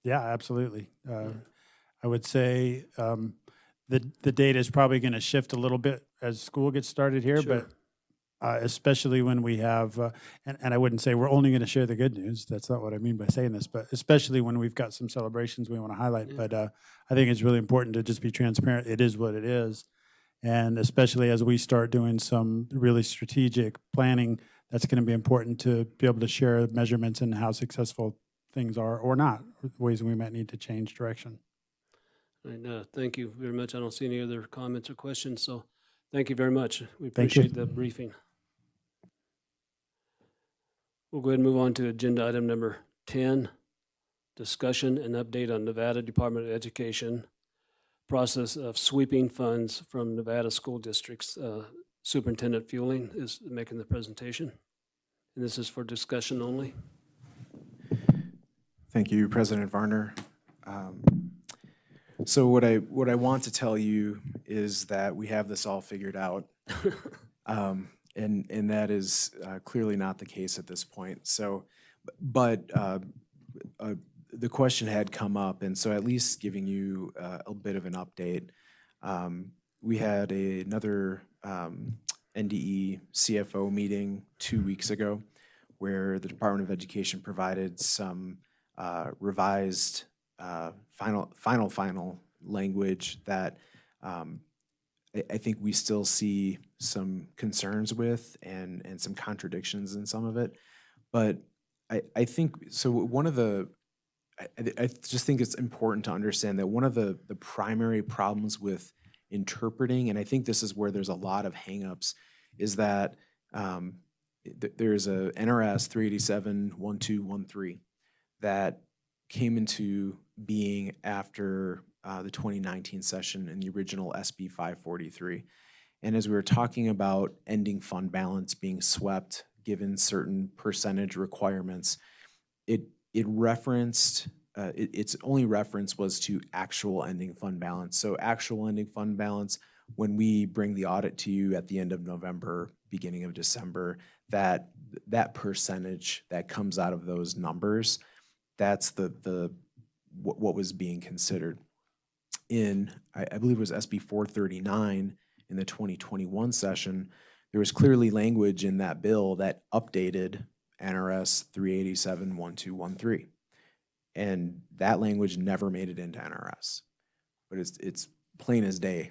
Yeah, absolutely. I would say the data is probably going to shift a little bit as school gets started here, Sure. but especially when we have, and I wouldn't say we're only going to share the good news. That's not what I mean by saying this, but especially when we've got some celebrations we want to highlight. Yeah. But I think it's really important to just be transparent. It is what it is. And especially as we start doing some really strategic planning, that's going to be important to be able to share measurements and how successful things are or not, ways we might need to change direction. And thank you very much. I don't see any other comments or questions, so thank you very much. We Thank you. appreciate the briefing. We'll go ahead and move on to agenda item number 10, discussion and update on Nevada Department of Education process of sweeping funds from Nevada school districts. Superintendent Fueling is making the presentation, and this is for discussion only. Thank you, President Varner. So what I want to tell you is that we have this all figured out. And that is clearly not the case at this point. So, but the question had come up, and so at least giving you a bit of an update. We had another NDE CFO meeting 2 weeks ago where the Department of Education provided some revised final language that I think we still see some concerns with and some contradictions in some of it. But I think, so one of the, I just think it's important to understand that one of the primary problems with interpreting, and I think this is where there's a lot of hangups, is that there's a NRS 387-1213 that came into being after the 2019 session in the original SB 543. And as we were talking about ending fund balance being swept given certain percentage requirements, it referenced, its only reference was to actual ending fund balance. So actual ending fund balance, when we bring the audit to you at the end of November, beginning of December, that percentage that comes out of those numbers, that's what was being considered. In, I believe it was SB 439 in the 2021 session, there was clearly language in that bill that updated NRS 387-1213. And that language never made it into NRS. But it's plain as day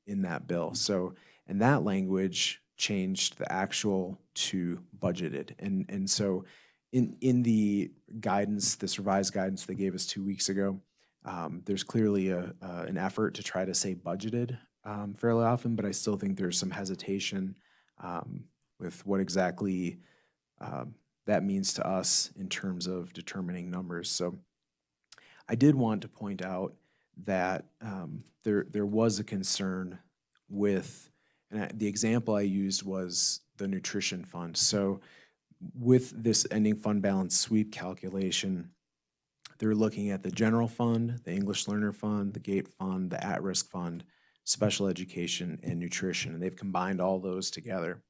in that bill. So, and that language changed the actual to budgeted. And so in the guidance, this revised guidance they gave us 2 weeks ago, there's clearly an effort to try to say budgeted fairly often, but I still think there's some hesitation with what exactly that means to us in terms of determining numbers. So I did want to point out that there was a concern with, and the example I used was the nutrition fund. So with this ending fund balance sweep calculation, they're looking at the general fund, the English learner fund, the GATE fund, the at-risk fund, special education, and nutrition, and they've combined all those together.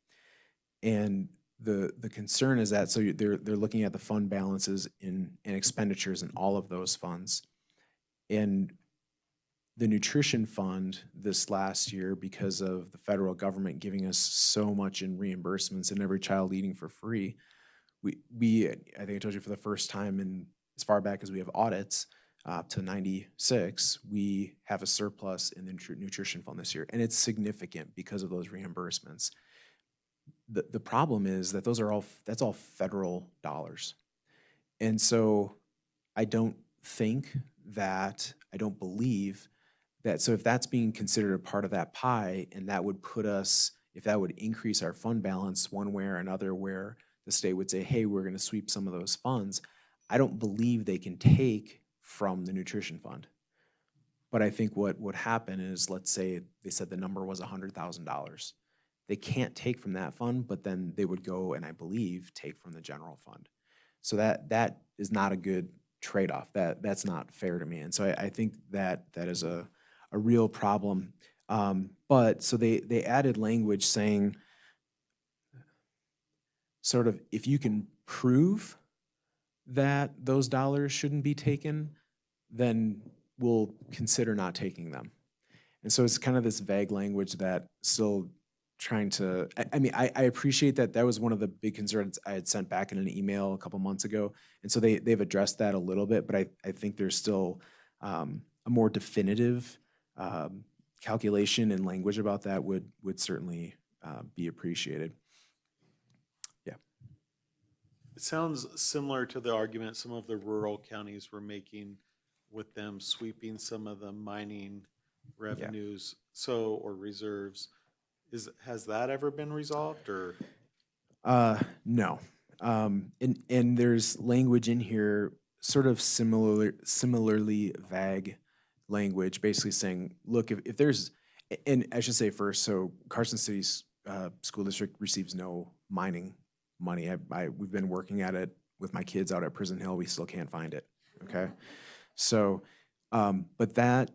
And the concern is that, so they're looking at the fund balances and expenditures in all of those funds. And the nutrition fund this last year, because of the federal government giving us so much in reimbursements and every child eating for free, we I think I told you for the first time in as far back as we have audits, to 96, we have a surplus in the nutrition fund this year. And it's significant because of those reimbursements. The problem is that that's all federal dollars. And so I don't believe that, so if that's being considered a part of that pie, and that would put us, if that would increase our fund balance one way or another, where the state would say, hey, we're going to sweep some of those funds, I don't believe they can take from the nutrition fund. But I think what would happen is, let's say they said the number was $100,000. They can't take from that fund, but then they would go and I believe take from the general fund. So that is not a good trade-off. That's not fair to me. And so I think that is a real problem. But so they added language saying sort of if you can prove that those dollars shouldn't be taken, then we'll consider not taking them. And so it's kind of this vague language that still trying to, I mean, I appreciate that was one of the big concerns I had sent back in an email a couple months ago. And so they've addressed that a little bit, but I think there's still a more definitive calculation and language about that would certainly be appreciated. Yeah. It sounds similar to the argument some of the rural counties were making with them sweeping some of the mining revenues, or reserves. Has that ever been resolved, or? No. And there's language in here, sort of similarly vague language, basically saying, look, if there's, and I should say first, so Carson City's school district receives no mining money. We've been working at it with my kids out at Prison Hill. We still can't find it. Okay. So, but that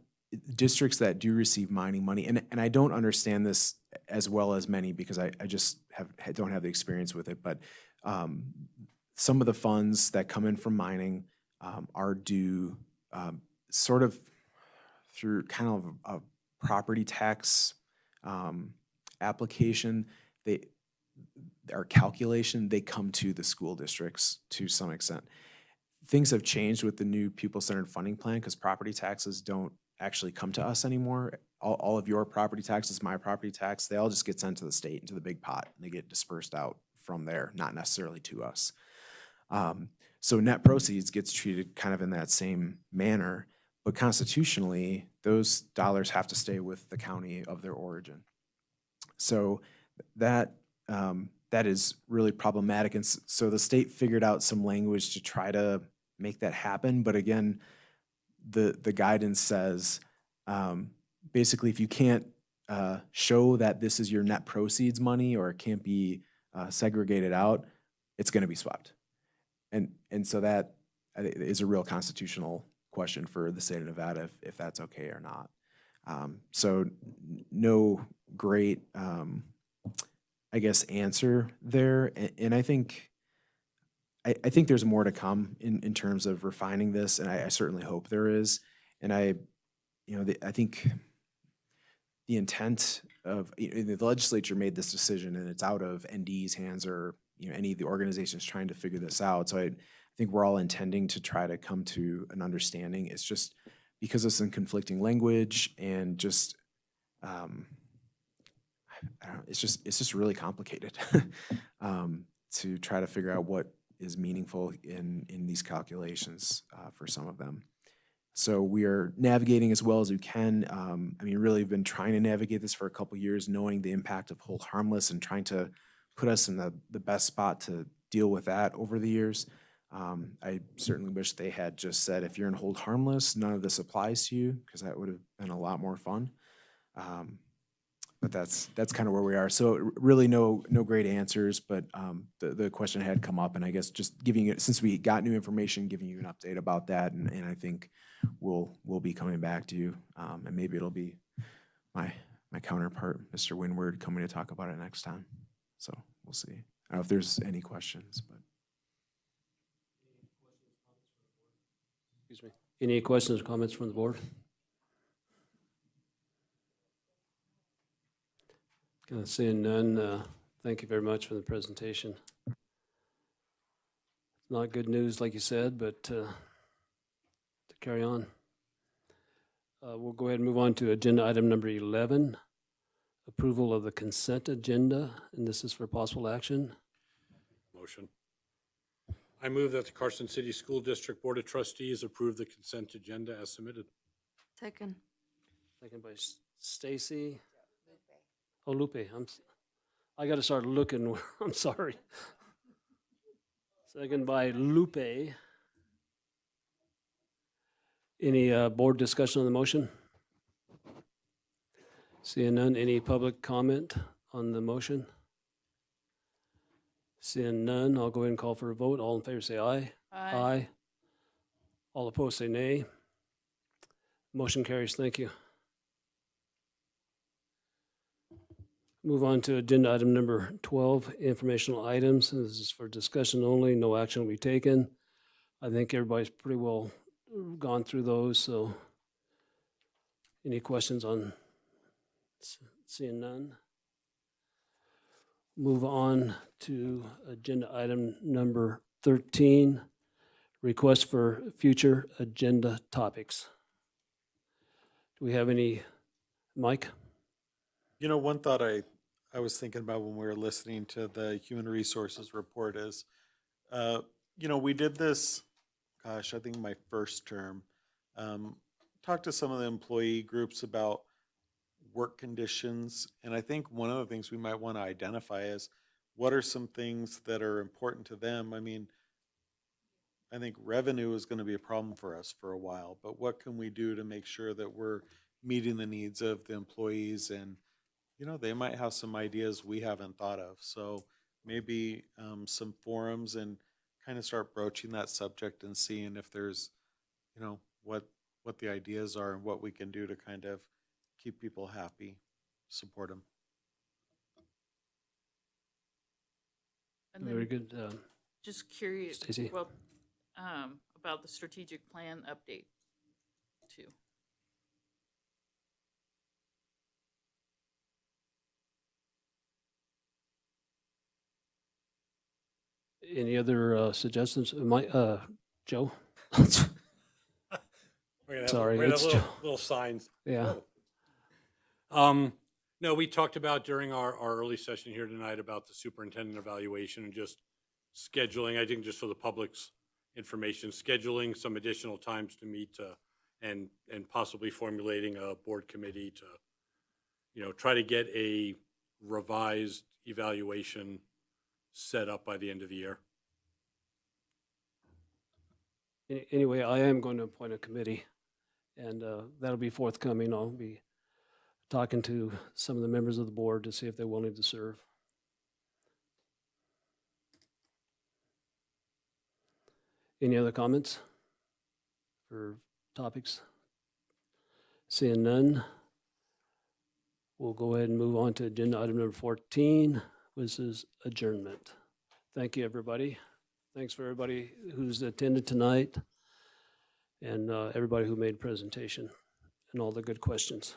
districts that do receive mining money, and I don't understand this as well as many because I just don't have the experience with it, but some of the funds that come in from mining are due sort of through kind of a property tax application. Our calculation, they come to the school districts to some extent. Things have changed with the new pupil-centered funding plan because property taxes don't actually come to us anymore. All of your property taxes, my property tax, they all just get sent to the state into the big pot and they get dispersed out from there, not necessarily to us. So net proceeds gets treated kind of in that same manner, but constitutionally, those dollars have to stay with the county of their origin. So that is really problematic. And so the state figured out some language to try to make that happen. But again, the guidance says, basically, if you can't show that this is your net proceeds money or it can't be segregated out, it's going to be swept. And so that is a real constitutional question for the state of Nevada if that's okay or not. So no great, I guess, answer there. And I think there's more to come in terms of refining this, and I certainly hope there is. And I think the intent of the legislature made this decision, and it's out of ND's hands or any of the organizations trying to figure this out. So I think we're all intending to try to come to an understanding. It's just because of some conflicting language and just it's just really complicated to try to figure out what is meaningful in these calculations for some of them. So we are navigating as well as we can. I mean, really been trying to navigate this for a couple years, knowing the impact of hold harmless and trying to put us in the best spot to deal with that over the years. I certainly wish they had just said, if you're in hold harmless, none of this applies to you, because that would have been a lot more fun. But that's kind of where we are. So really no great answers, but the question had come up, and I guess just giving it, since we got new information, giving you an update about that, and I think we'll be coming back to you, and maybe it'll be my counterpart, Mr. Winward, coming to talk about it next time. So we'll see. I don't know if there's any questions, but. Excuse me. Any questions or comments from the board? Seeing none, thank you very much for the presentation. Not good news, like you said, but to carry on. We'll go ahead and move on to agenda item number 11, approval of the consent agenda, and this is for possible action. Motion. I move that the Carson City School District Board of Trustees approve the consent agenda as submitted. Second. Second by Stacy. Oh, Lupe, I got to start looking. I'm sorry. Second by Lupe. Any board discussion on the motion? Seeing none, any public comment on the motion? Seeing none, I'll go ahead and call for a vote. All in favor, say aye. Aye. All opposed, say nay. Motion carries. Thank you. Move on to agenda item number 12, informational items. This is for discussion only, no action will be taken. I think everybody's pretty well gone through those, so any questions on, seeing none? Move on to agenda item number 13, request for future agenda topics. Do we have any, Mike? You know, one thought I was thinking about when we were listening to the human resources report is, you know, we did this, gosh, I think my first term, talked to some of the employee groups about work conditions. And I think one of the things we might want to identify is what are some things that are important to them? I mean, I think revenue is going to be a problem for us for a while, but what can we do to make sure that we're meeting the needs of the employees? And, you know, they might have some ideas we haven't thought of. So maybe some forums and kind of start broaching that subject and seeing if there's, you know, what the ideas are and what we can do to kind of keep people happy, support them. And Very then good. just curious, Stacy? well, about the strategic plan update too. Any other suggestions? Mike, Joe? Sorry, We're gonna it's have Joe. little signs. Yeah. No, we talked about during our early session here tonight about the superintendent evaluation and just scheduling, I think just for the public's information, scheduling some additional times to meet and possibly formulating a board committee to, you know, try to get a revised evaluation set up by the end of the year. Anyway, I am going to appoint a committee, and that'll be forthcoming. I'll be talking to some of the members of the board to see if they're willing to serve. Any other comments or topics? Seeing none, we'll go ahead and move on to agenda item number 14, which is adjournment. Thank you, everybody. Thanks for everybody who's attended tonight and everybody who made a presentation and all the good questions.